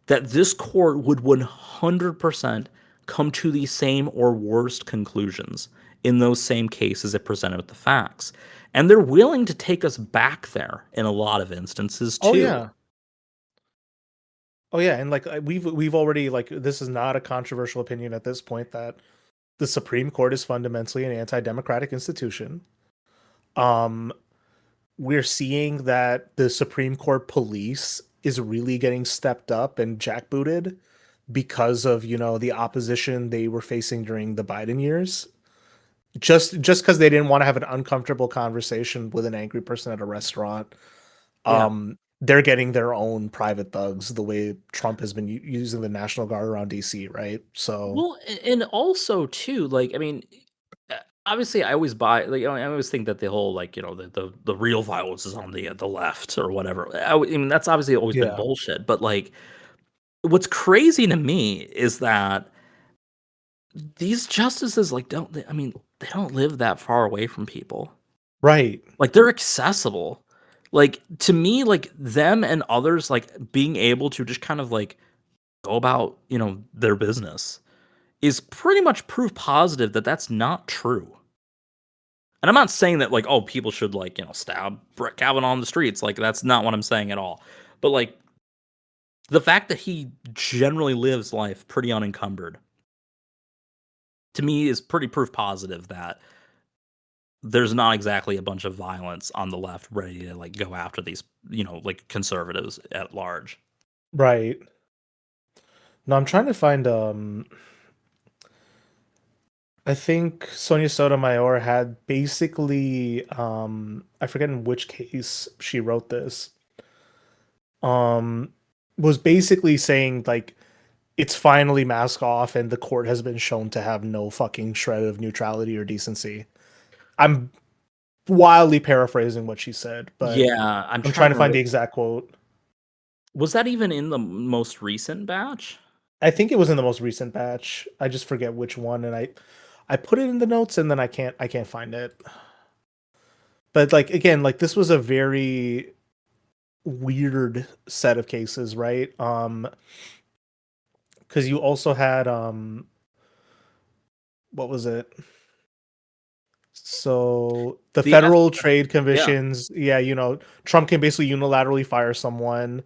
that this court would 100% come to the same or worse conclusions in those same cases it presented with the facts. And they're willing to take us back there in a lot of instances Oh too. yeah. Oh yeah, and like we've already, like, this is not a controversial opinion at this point that the Supreme Court is fundamentally an anti-democratic institution. Um we're seeing that the Supreme Court police is really getting stepped up and jackbooted because of, the opposition they were facing during the Biden years. Just because they didn't want to have an uncomfortable conversation with an angry person at a restaurant. Yeah. They're getting their own private thugs the way Trump has been using the National Guard around DC, right? So Well, and also too, like, I mean, obviously, I always buy, I always think that the whole, like, the real violence is on the left or whatever. I mean, that's obviously always been yeah, bullshit. But, like, what's crazy to me is that these justices, like, I mean, they don't live that far away from people. right. Like, they're accessible. Like, to me, like, them and others, like, being able to just kind of, like, go about, their business is pretty much proof positive that that's not true. And I'm not saying that, like, oh, people should, like, stab Brett Kavanaugh on the streets. Like, that's not what I'm saying at all. But, like, the fact that he generally lives life pretty unencumbered, to me, is pretty proof positive that there's not exactly a bunch of violence on the left ready to, like, go after these, like, conservatives at large. Right. No, I'm trying to find I think Sonia Sotomayor had basically I forget in which case she wrote this. Was basically saying, like, it's finally mask off and the court has been shown to have no fucking shred of neutrality or decency. I'm wildly paraphrasing what she said, but Yeah, I'm I'm trying trying to to find remember. the exact quote. Was that even in the most recent batch? I think it was in the most recent batch. I just forget which one, and I put it in the notes and then I can't find it. But, like, again, like, this was a very weird set of cases, right? Because you also had what was it? So the The F Federal Trade Yeah, Commissions, yeah, Trump can basically unilaterally fire someone.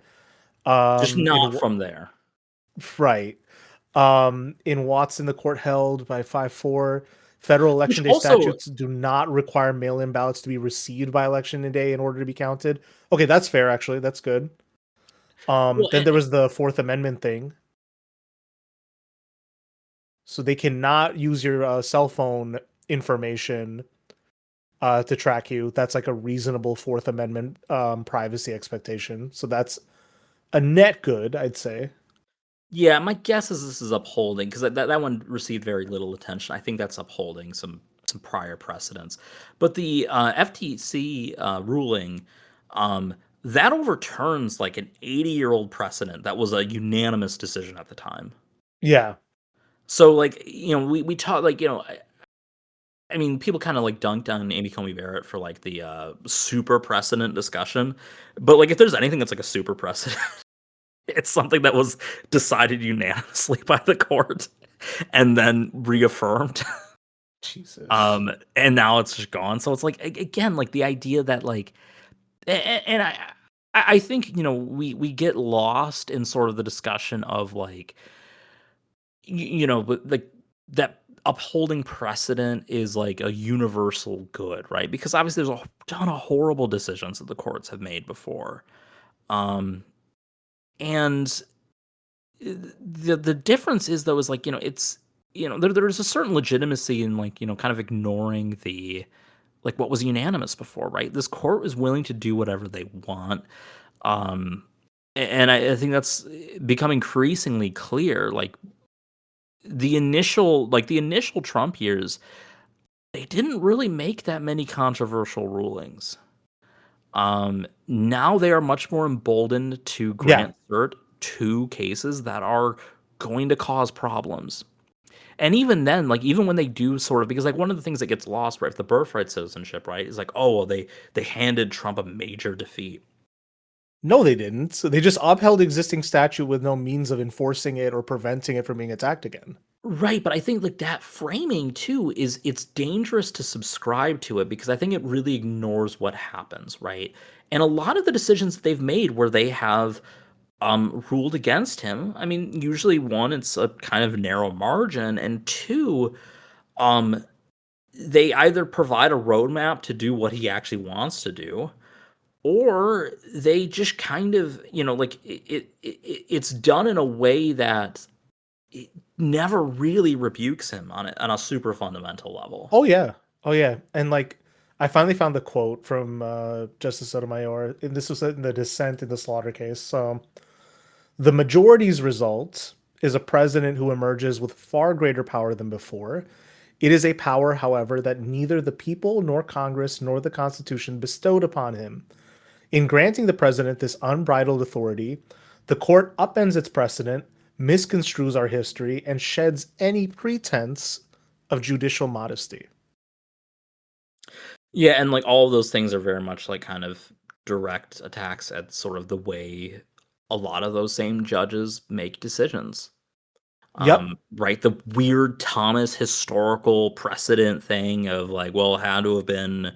just In not from there. right. In Watson, the court held by 5-4. Federal Which election day also, statutes do not require mail-in ballots to be received by election day in order to be counted. Okay, that's fair, actually. That's good. well, Then there was the Fourth Amendment thing. So they cannot use your cell phone information to track you. That's like a reasonable Fourth Amendment privacy expectation. So that's a net good, I'd say. yeah, my guess is this is upholding because that one received very little attention. I think that's upholding some prior precedents. But the FTC ruling, that overturns, like, an 80-year-old precedent that was a unanimous decision at the time. Yeah. So, like, we talk, like, I mean, people kind of, like, dunked on Amy Coney Barrett for, like, the super precedent discussion. But, like, if there's anything that's like a super precedent, it's something that was decided unanimously by the court and then reaffirmed. Jesus. And now it's just gone. So it's like, again, like, the idea that, like, and I think, we get lost in sort of the discussion of, like, but, like, that upholding precedent is, like, a universal good, right? Because obviously there's a ton of horrible decisions that the courts have made before. Um, and the difference is, though, is, like, it's, there's a certain legitimacy in, like, kind of ignoring the, like, what was unanimous before, right? This court is willing to do whatever they want. Um, and I think that's become increasingly clear. Like, the initial Trump years, they didn't really make that many controversial rulings. Now they are much more emboldened to Yeah. grant cert to cases that are going to cause problems. And even then, like even when they do sort of, because like one of the things that gets lost, right, with the birthright citizenship, right, is like, oh well, they handed Trump a major defeat. No, they didn't. So they just upheld existing statute with no means of enforcing it or preventing it from being attacked again. Right, but I think like that framing too is it's dangerous to subscribe to it because I think it really ignores what happens, right? And a lot of the decisions that they've made where they have ruled against him, I mean, usually one, it's a kind of narrow margin, and two, um, they either provide a roadmap to do what he actually wants to do, or they just kind of, like it's done in a way that it never really rebukes him on a super fundamental level. Oh yeah. Oh yeah. And like I finally found the quote from Justice Sotomayor, and this was in the dissent in the Slaughter case. So the majority's result is a president who emerges with far greater power than before. It is a power, however, that neither the people nor Congress nor the Constitution bestowed upon him. In granting the president this unbridled authority, the court upends its precedent, misconstrues our history, and sheds any pretense of judicial modesty. Yeah, and like all of those things are very much like kind of direct attacks at sort of the way a lot of those same judges make decisions. Yep. Right, the weird Thomas historical precedent thing of like, well, it had to have been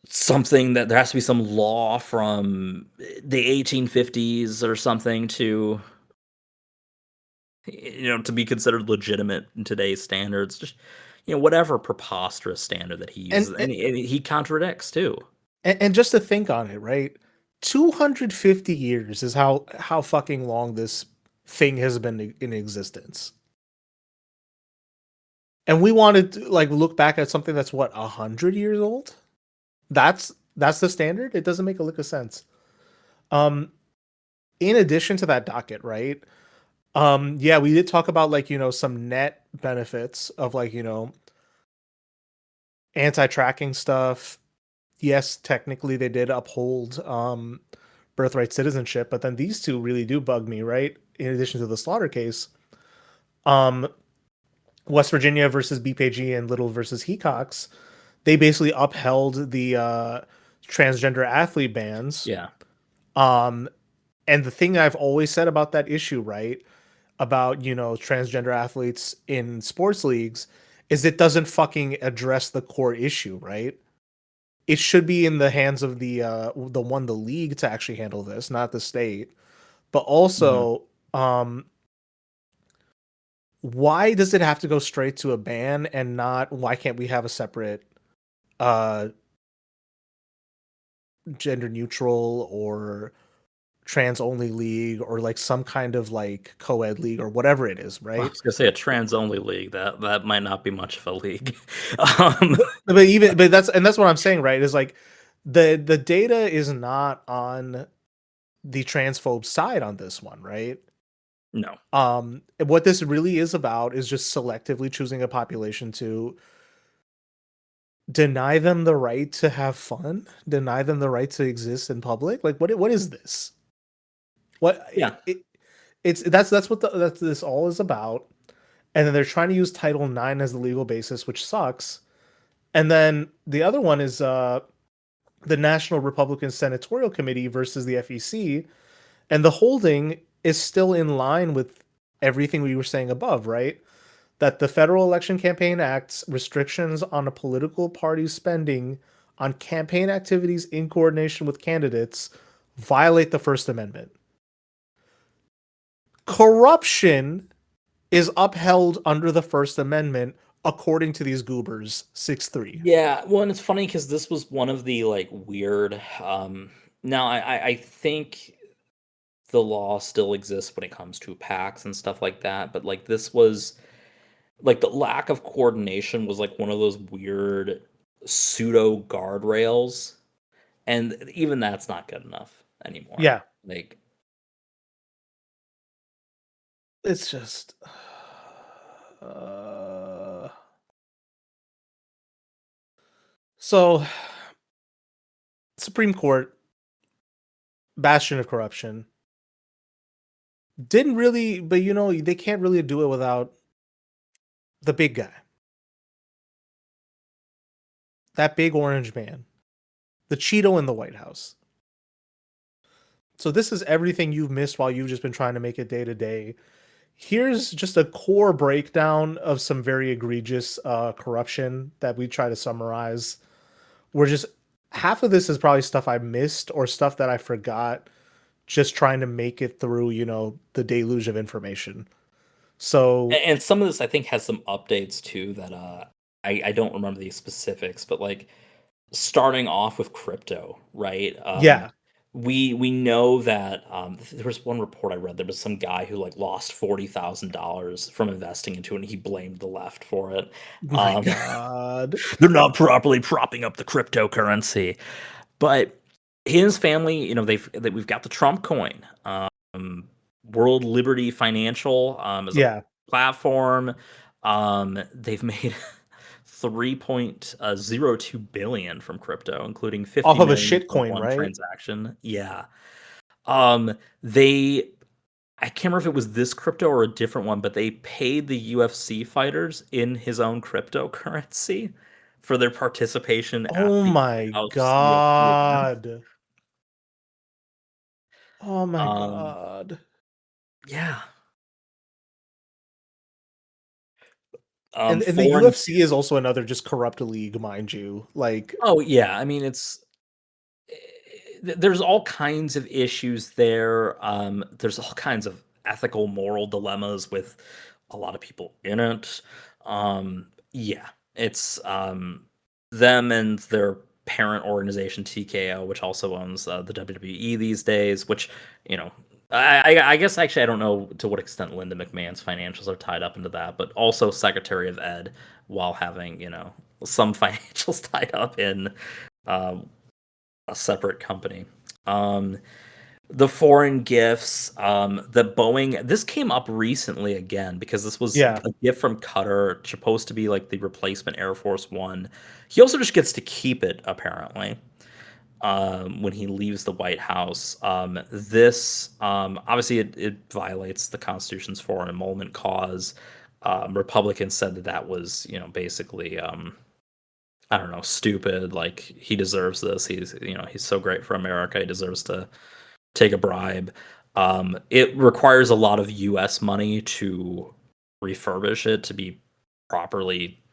something that there has to be some law from the 1850s or something to to be considered legitimate in today's standards. Just whatever preposterous standard that he And uses, and he contradicts too. and just to think on it, right? 250 years is how fucking long this thing has been in existence. And we wanted to like look back at something that's what 100 years old. That's the standard. It doesn't make a lick of sense. Um, in addition to that docket, right? Yeah, we did talk about like some net benefits of like anti-tracking stuff. Yes, technically they did uphold birthright citizenship, but then these two really do bug me, right? In addition to the Slaughter case, um, West Virginia versus BPG and Little versus Hecox, they basically upheld the transgender athlete bans. Yeah. Um, and the thing I've always said about that issue, right, about transgender athletes in sports leagues, is it doesn't fucking address the core issue, right? It should be in the hands of the league to actually handle this, not the state. But also, why does it have to go straight to a ban and not why can't we have a separate uh gender neutral or trans only league or like some kind of like co-ed league or whatever it is, I right? was gonna say a trans only league. That might not be much of a league. um, But that's what I'm saying, right? Is like the data is not on the transphobe side on this one, right? no. What this really is about is just selectively choosing a population to deny them the right to have fun, deny them the right to exist in public. Like what is this? What Yeah. it's that's what that's this all is about. And then they're trying to use Title IX as the legal basis, which sucks. And then the other one is the National Republican Senatorial Committee versus the FEC, and the holding is still in line with everything we were saying above, right? That the Federal Election Campaign Act's restrictions on a political party's spending on campaign activities in coordination with candidates violate the First Amendment. Corruption is upheld under the First Amendment, according to these goobers, 6-3. Yeah, well, and it's funny because this was one of the like weird. Now I think the law still exists when it comes to PACs and stuff like that, but like this was like the lack of coordination was like one of those weird pseudo guardrails, and even that's not good enough anymore. Yeah, Like, it's just. Uh, So, Supreme Court, bastion of corruption. Didn't really, but they can't really do it without the big guy. That big orange man. The Cheeto in the White House. So this is everything you've missed while you've just been trying to make it day to day. Here's just a core breakdown of some very egregious corruption that we try to summarize. We're just half of this is probably stuff I missed or stuff that I forgot, just trying to make it through, the deluge of information. So, And some of this I think has some updates too that I don't remember the specifics, but like starting off with crypto, right? yeah. We know that there was one report I read. There was some guy who like lost $40,000 from investing into it, and he blamed the left for it. My God. They're not properly propping up the cryptocurrency, but his family, we've got the Trump coin, World Liberty Financial is a platform. They've made 3.02 billion from crypto, including 50 off of a million shit from coin, one right? transaction. Yeah. I can't remember if it was this crypto or a different one, but they paid the UFC fighters in his own cryptocurrency for their participation at Oh the my House UFC event. God. Oh my Um, God. yeah. And the Foreign UFC is also another just corrupt league, mind you. Like, Oh, yeah, I mean, there's all kinds of issues there, there's all kinds of ethical, moral dilemmas with a lot of people in it. Yeah, it's, them and their parent organization, TKO, which also owns, the WWE these days, which, you know, I guess actually I don't know to what extent Linda McMahon's financials are tied up into that, but also Secretary of Ed while having, some financials tied up in a separate company. The foreign gifts, the Boeing, this came up recently again because this was a gift from Qatar, supposed to be like the replacement Air Force One. He also just gets to keep it apparently. When he leaves the White House, this obviously it violates the Constitution's foreign emolument clause. Republicans said that was basically I don't know, stupid. Like he deserves this. He's so great for America. He deserves to take a bribe. It requires a lot of U.S. money to refurbish it to be properly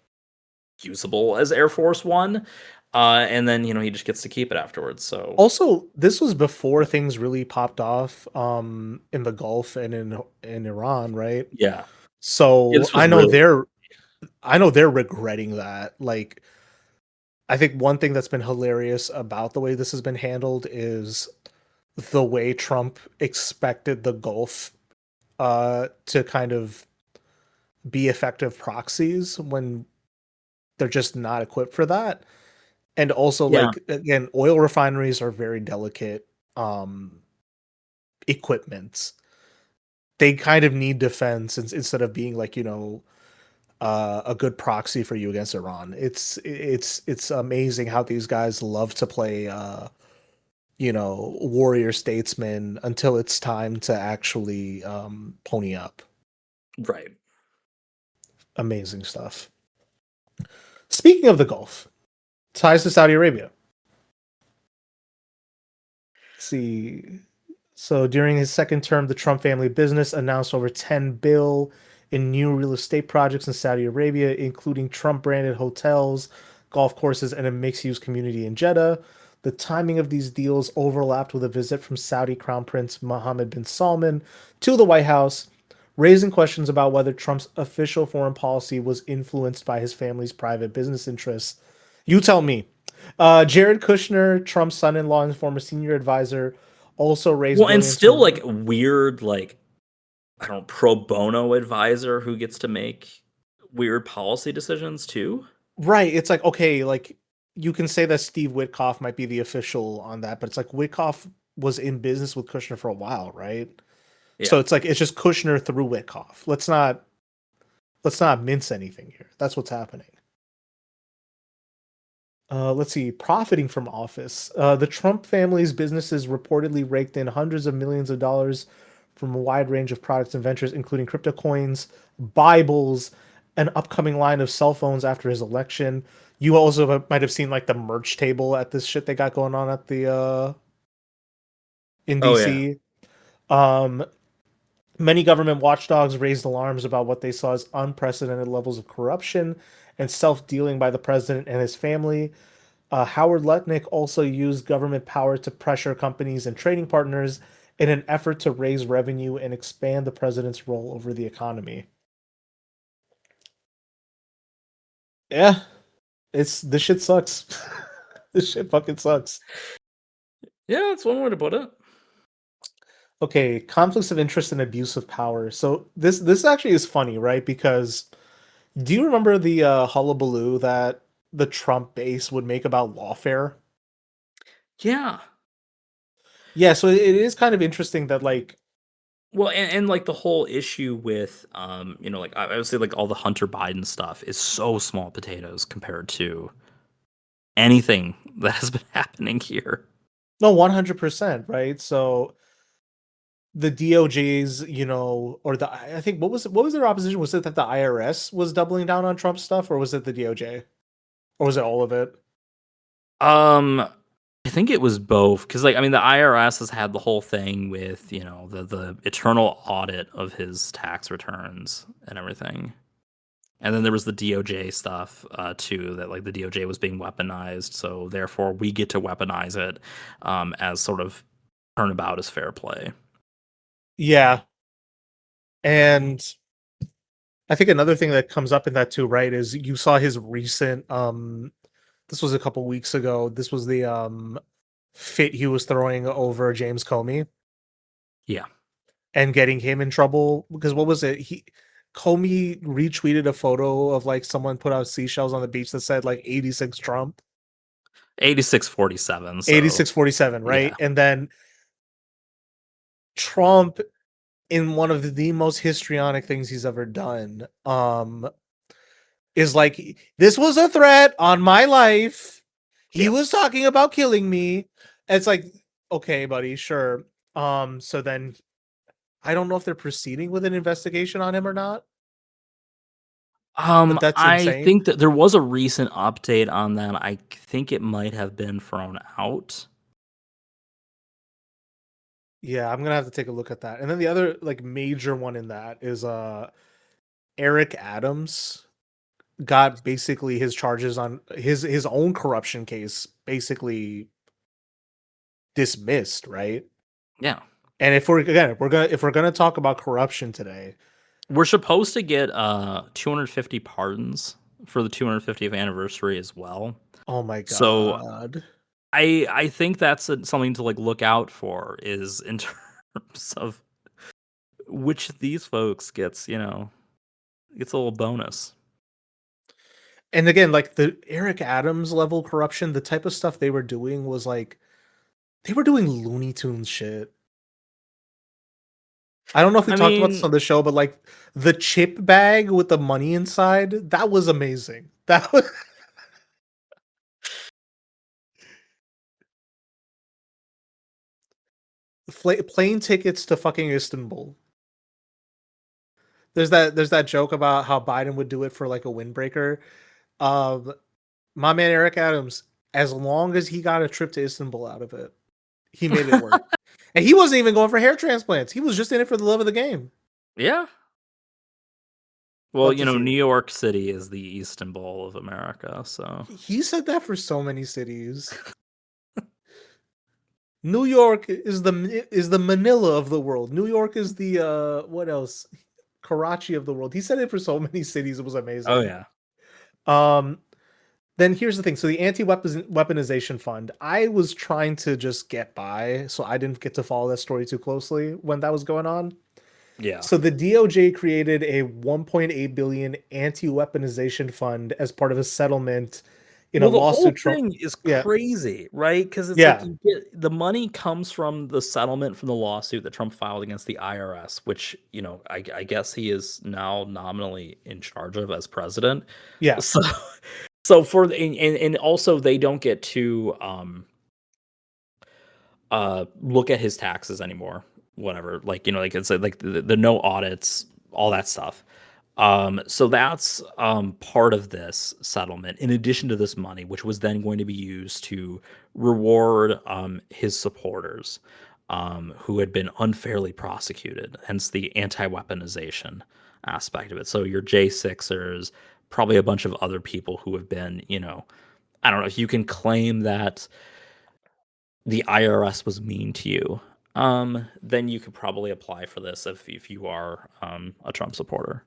usable as Air Force One. And then he just gets to keep it afterwards. So also, this was before things really popped off in the Gulf and in Iran, right? yeah. So I know they're regretting that. Like, I think one thing that's been hilarious about the way this has been handled is the way Trump expected the Gulf to kind of be effective proxies when they're just not equipped for that. And also, like, again, oil refineries are very delicate equipments. They kind of need defense instead of being like, a good proxy for you against Iran. It's amazing how these guys love to play warrior statesman until it's time to actually pony up. Right. Amazing stuff. Speaking of the Gulf, ties to Saudi Arabia. Let's see. So during his second term, the Trump family business announced over $10 billion in new real estate projects in Saudi Arabia, including Trump-branded hotels, golf courses, and a mixed-use community in Jeddah. The timing of these deals overlapped with a visit from Saudi Crown Prince Mohammed bin Salman to the White House, raising questions about whether Trump's official foreign policy was influenced by his family's private business interests. You tell me. Jared Kushner, Trump's son-in-law and former senior advisor, also raised and still like weird, like, I don't know, pro bono advisor who gets to make weird policy decisions too. Right. It's like, okay, like you can say that Steve Witkoff might be the official on that, but it's like Witkoff was in business with Kushner for a while, right? Yeah. So it's like it's just Kushner through Witkoff. Let's not mince anything here. That's what's happening. Let's see, profiting from office. The Trump family's businesses reportedly raked in hundreds of millions of dollars from a wide range of products and ventures, including crypto coins, Bibles, an upcoming line of cell phones after his election. You also might have seen like the merch table at this shit they got going on at the in Oh yeah. DC. Um, Many government watchdogs raised alarms about what they saw as unprecedented levels of corruption and self-dealing by the president and his family. Howard Lutnick also used government power to pressure companies and trading partners in an effort to raise revenue and expand the president's role over the economy. Yeah, this shit sucks. This shit fucking sucks. Yeah, that's one way to put it. Okay, conflicts of interest and abuse of power. So this actually is funny, right? Because do you remember the hullabaloo that the Trump base would make about lawfare? Yeah. Yeah, so it is kind of interesting that like Well, and like the whole issue with, like I would say like all the Hunter Biden stuff is so small potatoes compared to anything that has been happening here. no 100%, right? So the DOJ's, or I think what was their opposition? Was it that the IRS was doubling down on Trump stuff, or was it the DOJ? Or was it all of it? I think it was both because, like, I mean, the IRS has had the whole thing with the eternal audit of his tax returns and everything, and then there was the DOJ stuff too. That like the DOJ was being weaponized, so therefore we get to weaponize it as sort of turnabout as fair play. Yeah. And I think another thing that comes up in that too, right, is you saw his recent this was a couple weeks ago. This was the fit he was throwing over James Comey Yeah. and getting him in trouble because what was it? Comey retweeted a photo of like someone put out seashells on the beach that said like 86 Trump. 8647. So 8647, right? yeah. And then Trump, in one of the most histrionic things he's ever done, is like, this was a threat on my life. He was talking about killing me. It's like, okay, buddy, sure. So then I don't know if they're proceeding with an investigation on him or not. But that's I insane. think that there was a recent update on that. I think it might have been thrown out. Yeah, I'm gonna have to take a look at that. And then the other like major one in that is Eric Adams got basically his charges on his own corruption case basically dismissed, right? Yeah. And if we're gonna talk about corruption today, We're supposed to get 250 pardons for the 250th anniversary as well. oh my So god. I think that's something to like look out for is in terms of which of these folks gets a little bonus. And again, like the Eric Adams level corruption, the type of stuff they were doing was like they were doing Looney Tunes shit. I don't know if we talked about this on the show, but like the chip bag with the money inside, that was amazing. That was plane tickets to fucking Istanbul. There's that joke about how Biden would do it for like a windbreaker. My man Eric Adams, as long as he got a trip to Istanbul out of it, he made it work. And he wasn't even going for hair transplants. He was just in it for the love of the game. Yeah. Well, Love to see it. New York City is the Istanbul of America, so He said that for so many cities. New York is the Manila of the world. New York is the what else? Karachi of the world. He said it for so many cities. It was amazing. oh yeah. Then here's the thing. So the anti-weaponization fund, I was trying to just get by, so I didn't get to follow that story too closely when that was going on. Yeah. So the DOJ created a 1.8 billion anti-weaponization fund as part of a settlement in a lawsuit. The whole thing is crazy, right? Because it's Yeah. like the money comes from the settlement from the lawsuit that Trump filed against the IRS, which I guess he is now nominally in charge of as president. Yeah. So So for and also they don't get to look at his taxes anymore. Whatever, like like it's like the no audits, all that stuff. So that's part of this settlement, in addition to this money, which was then going to be used to reward his supporters who had been unfairly prosecuted, hence the anti-weaponization aspect of it. So your J6ers, probably a bunch of other people who have been, I don't know if you can claim that the IRS was mean to you, then you could probably apply for this if you are a Trump supporter.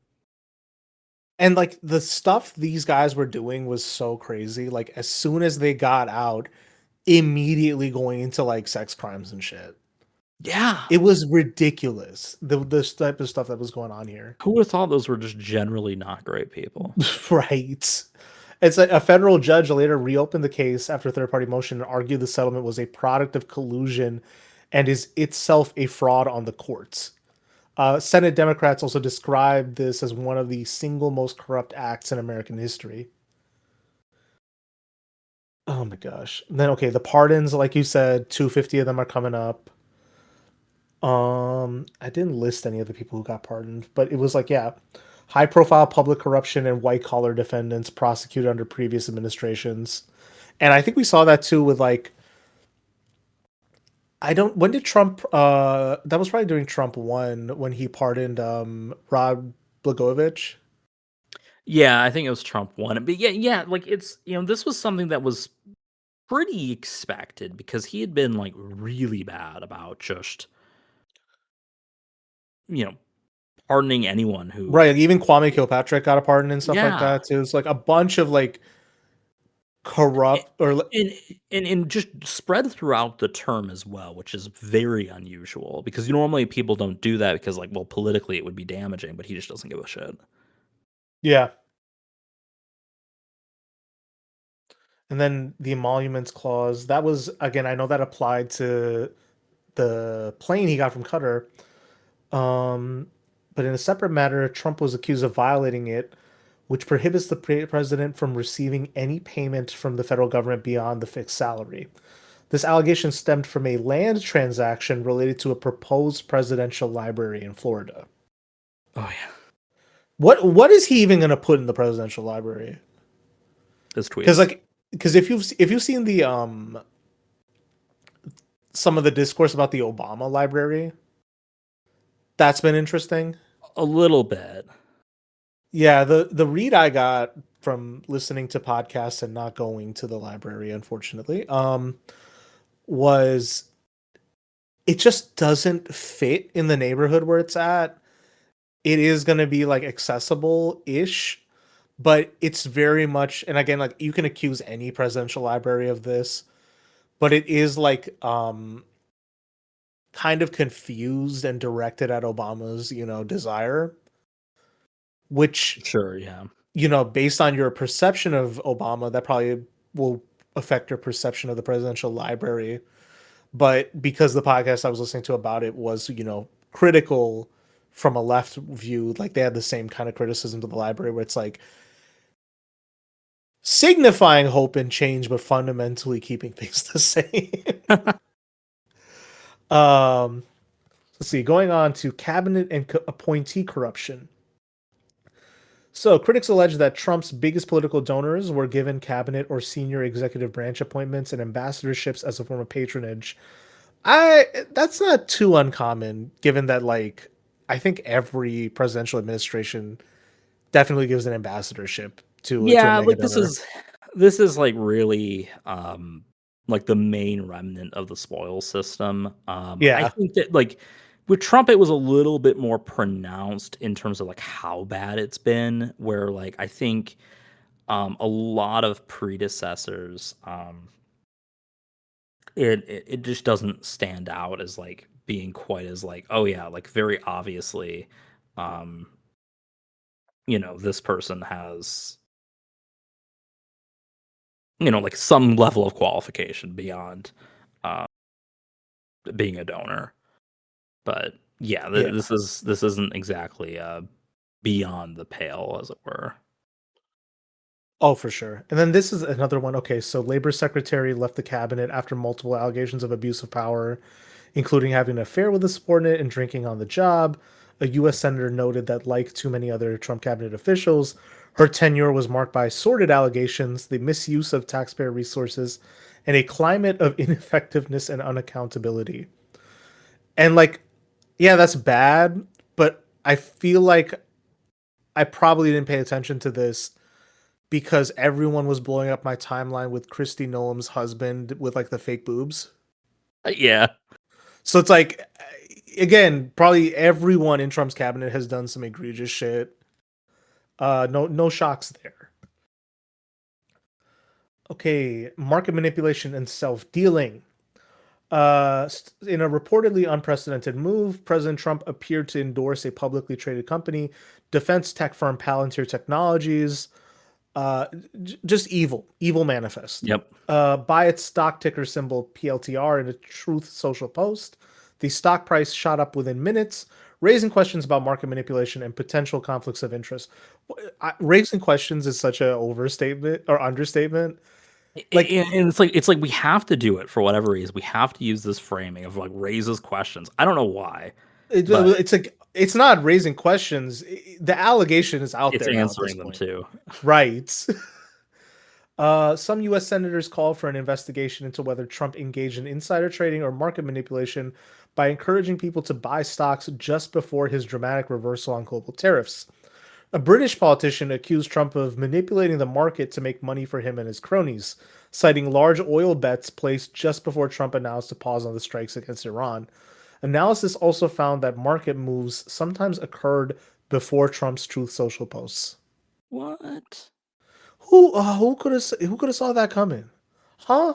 And like the stuff these guys were doing was so crazy. Like as soon as they got out, immediately going into like sex crimes and shit. Yeah. It was ridiculous. This type of stuff that was going on here. Who would have thought those were just generally not great people? Right. It's like a federal judge later reopened the case after third-party motion and argued the settlement was a product of collusion and is itself a fraud on the courts. Senate Democrats also described this as one of the single most corrupt acts in American history. Oh my gosh. And then, okay, the pardons, like you said, 250 of them are coming up. I didn't list any of the people who got pardoned, but it was like, yeah, high profile public corruption and white collar defendants prosecuted under previous administrations. And I think we saw that too with like, when did Trump, that was probably during Trump 1 when he pardoned Rod Blagojevich. Yeah, I think it was Trump 1. But yeah, like it's, this was something that was pretty expected because he had been like really bad about just, pardoning anyone who. Right, even Kwame Kilpatrick got a pardon and stuff like Yeah. that too. It's like a bunch of like corrupt or and just spread throughout the term as well, which is very unusual because normally people don't do that because like, well, politically it would be damaging, but he just doesn't give a shit. yeah. And then the emoluments clause, that was, again, I know that applied to the plane he got from Qatar. But in a separate matter, Trump was accused of violating it, which prohibits the president from receiving any payment from the federal government beyond the fixed salary. This allegation stemmed from a land transaction related to a proposed presidential library in Florida. Oh yeah. What is he even going to put in the presidential library? His tweets. Because if you've seen the some of the discourse about the Obama library, that's been interesting. A little bit. Yeah, the read I got from listening to podcasts and not going to the library, unfortunately, was it just doesn't fit in the neighborhood where it's at. It is going to be like accessible-ish, but it's very much, and again, like you can accuse any presidential library of this, but it is like kind of confused and directed at Obama's, desire, which Sure, yeah. Based on your perception of Obama, that probably will affect your perception of the presidential library. But because the podcast I was listening to about it was, critical from a left view, like they had the same kind of criticism to the library where it's like signifying hope and change, but fundamentally keeping things the same. Let's see, going on to cabinet and appointee corruption. So critics allege that Trump's biggest political donors were given cabinet or senior executive branch appointments and ambassadorships as a form of patronage. That's not too uncommon, given that like I think every presidential administration definitely gives an ambassadorship to Yeah, a like mega donor. this is like really like the main remnant of the spoil system. Yeah. I think that like with Trump it was a little bit more pronounced in terms of like how bad it's been, where like I think a lot of predecessors it just doesn't stand out as like being quite as like, oh yeah, like very obviously this person has like some level of qualification beyond being a donor. But yeah, this isn't exactly beyond the pale, as it were. Oh, for sure. And then this is another one. Okay, so Labor Secretary left the cabinet after multiple allegations of abuse of power, including having an affair with a subordinate and drinking on the job. A U.S. senator noted that, like too many other Trump cabinet officials, her tenure was marked by sordid allegations, the misuse of taxpayer resources, and a climate of ineffectiveness and unaccountability. And like, yeah, that's bad, but I feel like I probably didn't pay attention to this because everyone was blowing up my timeline with Christy Nolan's husband with like the fake boobs. Yeah. So it's like, again, probably everyone in Trump's cabinet has done some egregious shit. No shocks there. Okay, market manipulation and self-dealing. In a reportedly unprecedented move, President Trump appeared to endorse a publicly traded company, defense tech firm Palantir Technologies. Just evil manifest. Yep. By its stock ticker symbol PLTR in a Truth Social post, the stock price shot up within minutes, raising questions about market manipulation and potential conflicts of interest. Raising questions is such an overstatement or understatement. Like, and it's like we have to do it for whatever reason. We have to use this framing of like raises questions. I don't know why. It's like it's not raising questions. The allegation is out It's there. answering them too. Right. Some U.S. senators called for an investigation into whether Trump engaged in insider trading or market manipulation by encouraging people to buy stocks just before his dramatic reversal on global tariffs. A British politician accused Trump of manipulating the market to make money for him and his cronies, citing large oil bets placed just before Trump announced a pause on the strikes against Iran. Analysis also found that market moves sometimes occurred before Trump's Truth Social posts. What? Who could have saw that coming? Huh?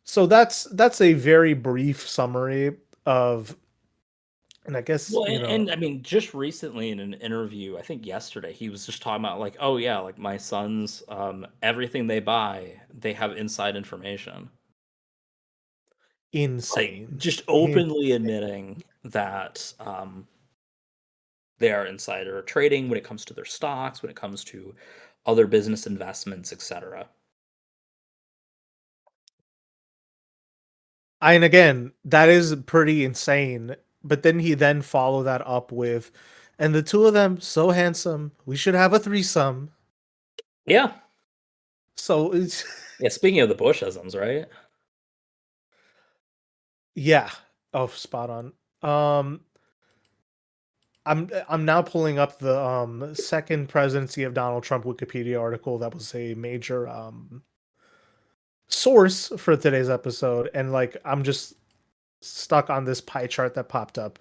So that's a very brief summary of, and I guess Well, and I mean, just recently in an interview, I think yesterday, he was just talking about like, oh yeah, like my sons, everything they buy, they have inside information. insane. Like, just openly admitting that they are insider trading when it comes to their stocks, when it comes to other business investments, etc. And again, that is pretty insane. But then he then followed that up with, and the two of them so handsome, we should have a threesome. Yeah. So it's Yeah, speaking of the Bushisms, right? yeah. Oh, spot on. I'm now pulling up the second presidency of Donald Trump Wikipedia article that was a major source for today's episode, and like I'm just stuck on this pie chart that popped up.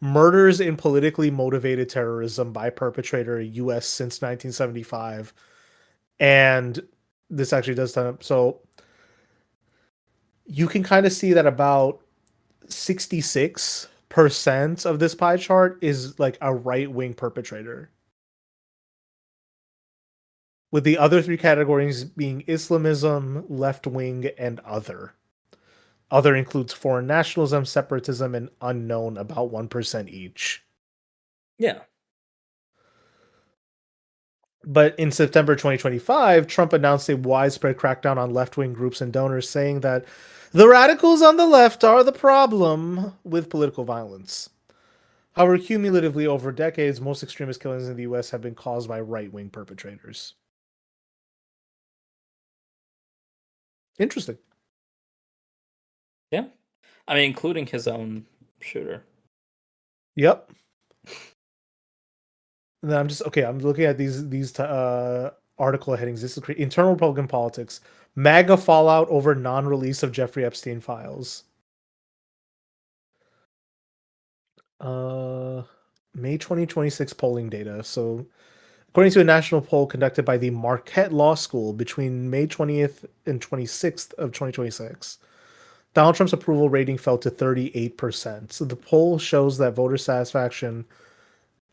Murders in politically motivated terrorism by perpetrator US since 1975. And this actually does turn up. So you can kind of see that about 66% of this pie chart is like a right-wing perpetrator, with the other three categories being Islamism, left-wing, and other. Other includes foreign nationalism, separatism, and unknown, about 1% each. Yeah. But in September 2025, Trump announced a widespread crackdown on left-wing groups and donors, saying that the radicals on the left are the problem with political violence. However, cumulatively over decades, most extremist killings in the U.S. have been caused by right-wing perpetrators. Interesting. Yeah. I mean, including his own shooter. Yep. And then I'm looking at these article headings. This is internal Republican politics. MAGA fallout over non-release of Jeffrey Epstein files. May 2026 polling data. So, according to a national poll conducted by the Marquette Law School between May 20th and 26th of 2026, Donald Trump's approval rating fell to 38%. So the poll shows that voter satisfaction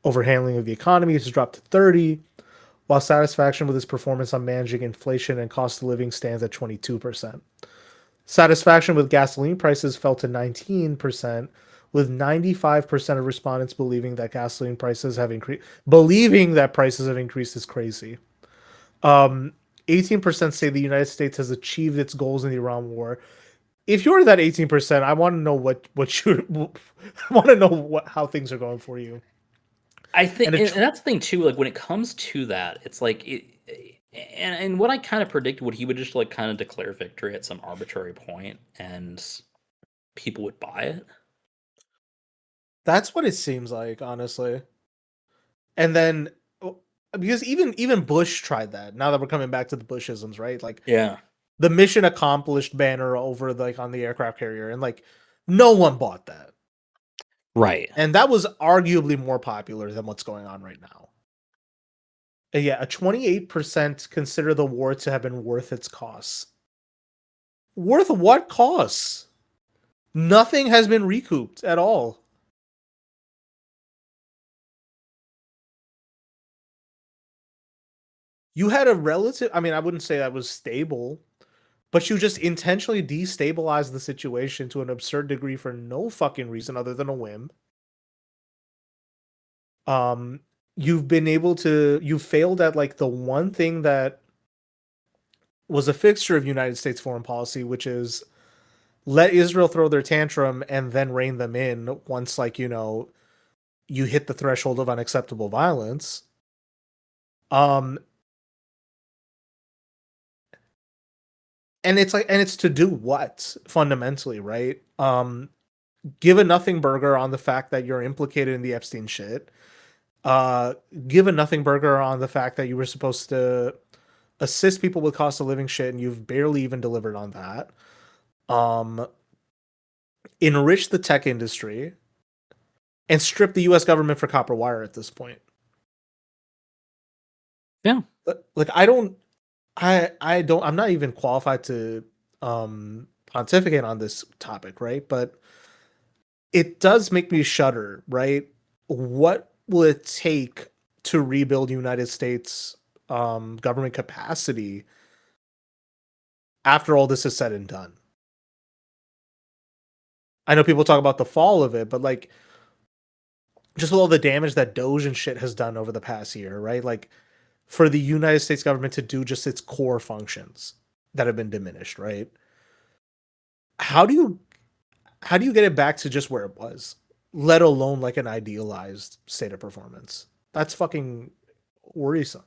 over handling of the economy has dropped to 30, while satisfaction with his performance on managing inflation and cost of living stands at 22%. Satisfaction with gasoline prices fell to 19%, with 95% of respondents believing that gasoline prices have increased. Believing that prices have increased is crazy. 18% say the United States has achieved its goals in the Iran war. If you're that 18%, I want to know what you I want to know how things are going for you. I think, And and that's the thing too. Like when it comes to that, it's like and what I kind of predicted would he would just like kind of declare victory at some arbitrary point, and people would buy it. that's what it seems like, honestly. And then because even Bush tried that. Now that we're coming back to the Bushisms, right? Like Yeah. the mission accomplished banner over like on the aircraft carrier, and like no one bought that. Right. And that was arguably more popular than what's going on right now. And yeah, a 28% consider the war to have been worth its costs. Worth what costs? Nothing has been recouped at all. You had a relative, I mean, I wouldn't say that was stable, but you just intentionally destabilized the situation to an absurd degree for no fucking reason other than a whim. You've been able to, you failed at like the one thing that was a fixture of United States foreign policy, which is let Israel throw their tantrum and then rein them in once, like, you hit the threshold of unacceptable violence. And it's like, and it's to do what fundamentally, right? Give a nothing burger on the fact that you're implicated in the Epstein shit. Give a nothing burger on the fact that you were supposed to assist people with cost of living shit, and you've barely even delivered on that. Enrich the tech industry, and strip the U.S. government for copper wire at this point. Yeah. Like I'm not even qualified to pontificate on this topic, right? But it does make me shudder, right? What will it take to rebuild United States government capacity after all this is said and done? I know people talk about the fall of it, but like just all the damage that Doge and shit has done over the past year, right? Like for the United States government to do just its core functions that have been diminished, right? How do you get it back to just where it was, let alone like an idealized state of performance? That's fucking worrisome.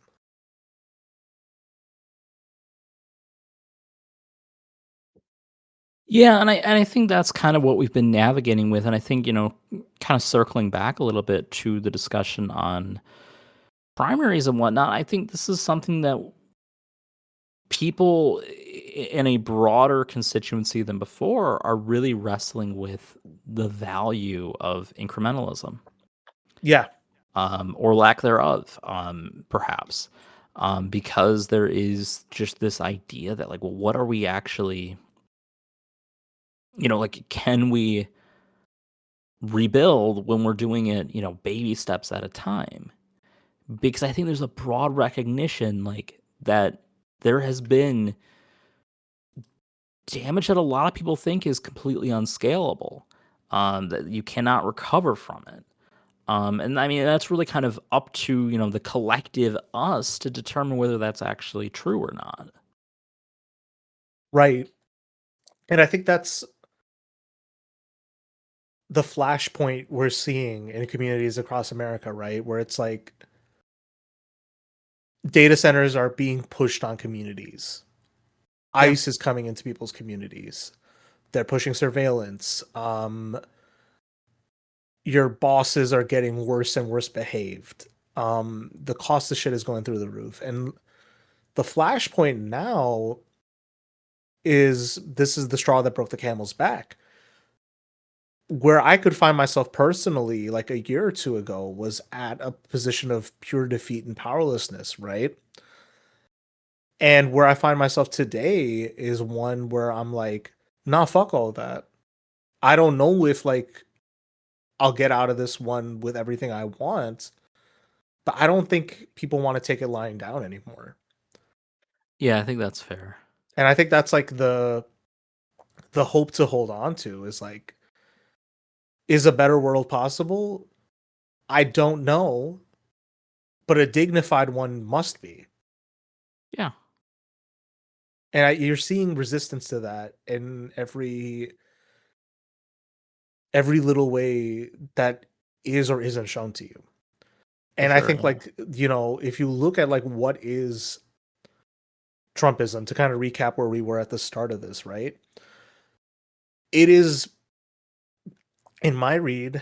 Yeah, and I think that's kind of what we've been navigating with, and I think kind of circling back a little bit to the discussion on primaries and whatnot. I think this is something that people in a broader constituency than before are really wrestling with the value of incrementalism. Yeah. Or lack thereof, perhaps. Because there is just this idea that like, well, what are we actually, like, can we rebuild when we're doing it, baby steps at a time? Because I think there's a broad recognition like that there has been damage that a lot of people think is completely unscalable, that you cannot recover from it. And I mean, that's really kind of up to, the collective us to determine whether that's actually true or not. Right. And I think that's the flashpoint we're seeing in communities across America, right? Where it's like data centers are being pushed on communities. Yeah. ICE is coming into people's communities. They're pushing surveillance. Your bosses are getting worse and worse behaved. The cost of shit is going through the roof. And the flashpoint now is this is the straw that broke the camel's back. Where I could find myself personally, like a year or two ago, was at a position of pure defeat and powerlessness, right? And where I find myself today is one where I'm like, nah, fuck all that. I don't know if like I'll get out of this one with everything I want, but I don't think people want to take it lying down anymore. Yeah, I think that's fair. And I think that's like the hope to hold on to is like Is a better world possible? I don't know, but a dignified one must be. Yeah. And you're seeing resistance to that in every little way that is or isn't shown to you. And I sure, think yeah. like, if you look at like what is Trumpism, to kind of recap where we were at the start of this, right? It is, in my read,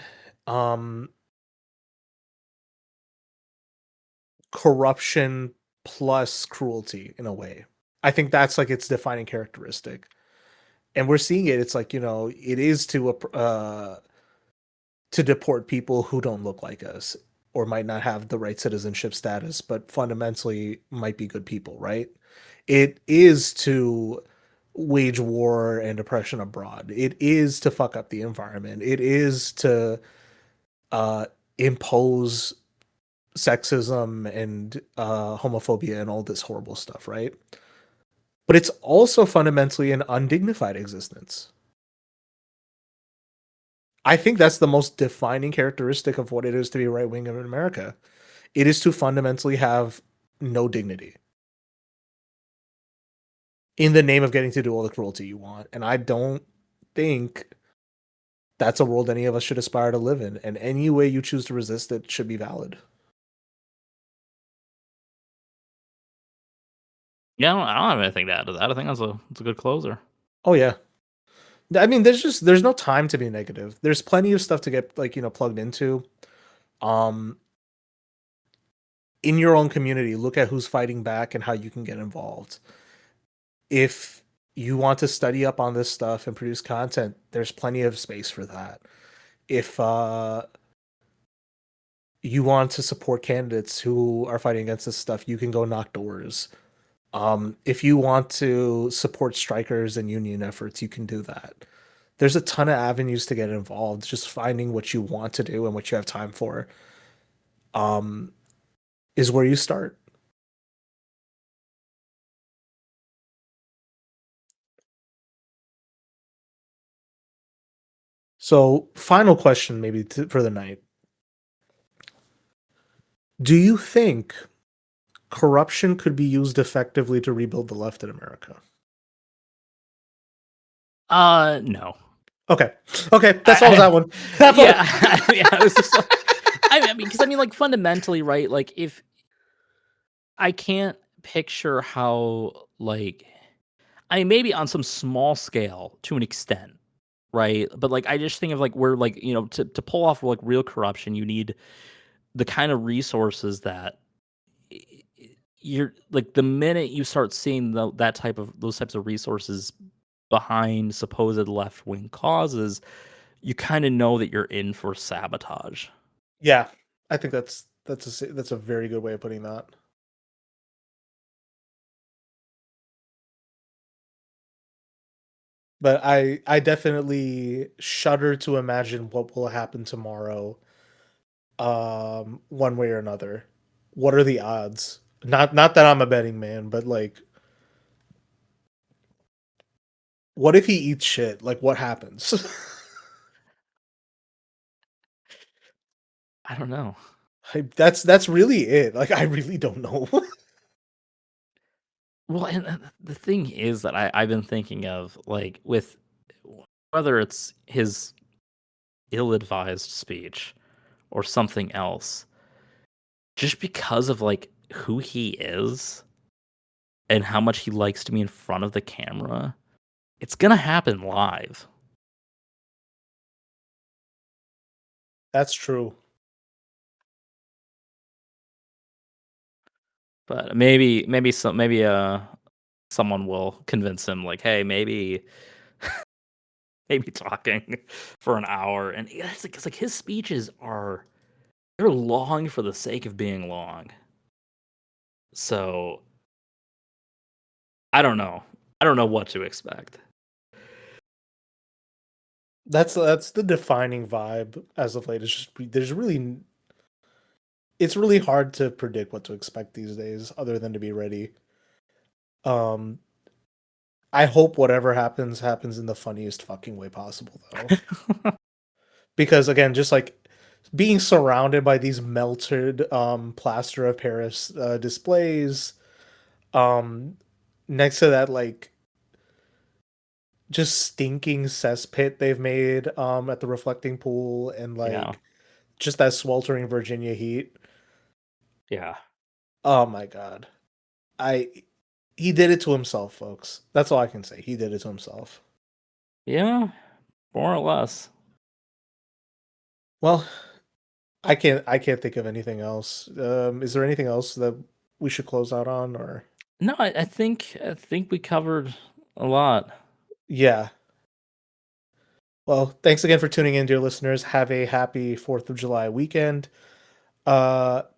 corruption plus cruelty in a way. I think that's like its defining characteristic. And we're seeing it. It's like, it is to deport people who don't look like us or might not have the right citizenship status, but fundamentally might be good people, right? It is to wage war and oppression abroad. It is to fuck up the environment. It is to uh, impose sexism and homophobia and all this horrible stuff, right? But it's also fundamentally an undignified existence. I think that's the most defining characteristic of what it is to be right wing in America. It is to fundamentally have no dignity in the name of getting to do all the cruelty you want. And I don't think that's a world any of us should aspire to live in. And any way you choose to resist it should be valid. Yeah, I don't have anything to add to that. I think that's a good closer. Oh yeah. I mean, there's no time to be negative. There's plenty of stuff to get plugged into. In your own community, look at who's fighting back and how you can get involved. If you want to study up on this stuff and produce content, there's plenty of space for that. If you want to support candidates who are fighting against this stuff, you can go knock doors. If you want to support strikers and union efforts, you can do that. There's a ton of avenues to get involved. Just finding what you want to do and what you have time for is where you start. So, final question maybe for the night. Do you think corruption could be used effectively to rebuild the left in America? No. Okay. That's all that one. Yeah, it was just like, I mean, because like fundamentally, right? Like, if I can't picture how, like, I mean, maybe on some small scale to an extent, right? But like, I just think of like where like to pull off like real corruption, you need the kind of resources that you're like the minute you start seeing those types of resources behind supposed left wing causes, you kind of know that you're in for sabotage. Yeah, I think that's a very good way of putting that. But I definitely shudder to imagine what will happen tomorrow. One way or another. What are the odds? Not that I'm a betting man, but like, what if he eats shit? Like, what happens? I don't know. That's really it. Like, I really don't know. Well, and the thing is that I've been thinking of, like, with whether it's his ill-advised speech or something else, just because of like who he is and how much he likes to be in front of the camera, it's gonna happen live. That's true. But maybe someone will convince him, like, hey, maybe talking for an hour, and it's like his speeches they're long for the sake of being long. So I don't know. I don't know what to expect. That's the defining vibe as of late. It's just it's really hard to predict what to expect these days, other than to be ready. Um, I hope whatever happens in the funniest fucking way possible, though. because again, just like being surrounded by these melted plaster of Paris displays, next to that like just stinking cesspit they've made at the reflecting pool, and like Yeah. just that sweltering Virginia heat. Yeah. Oh my god. He did it to himself, folks. That's all I can say. He did it to himself. Yeah. More or less. Well, I can't think of anything else. Is there anything else that we should close out on, or No, I think we covered a lot. yeah. Well, thanks again for tuning in, dear listeners. Have a happy 4th of July weekend.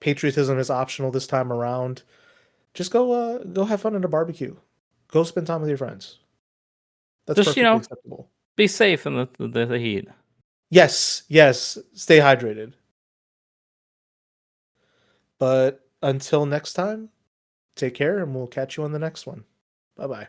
Patriotism is optional this time around. Just go have fun at a barbecue. Go spend time with your friends. That's Just, perfectly acceptable. be safe in the heat. Yes, yes. Stay hydrated. But until next time, take care and we'll catch you on the next one. Bye-bye.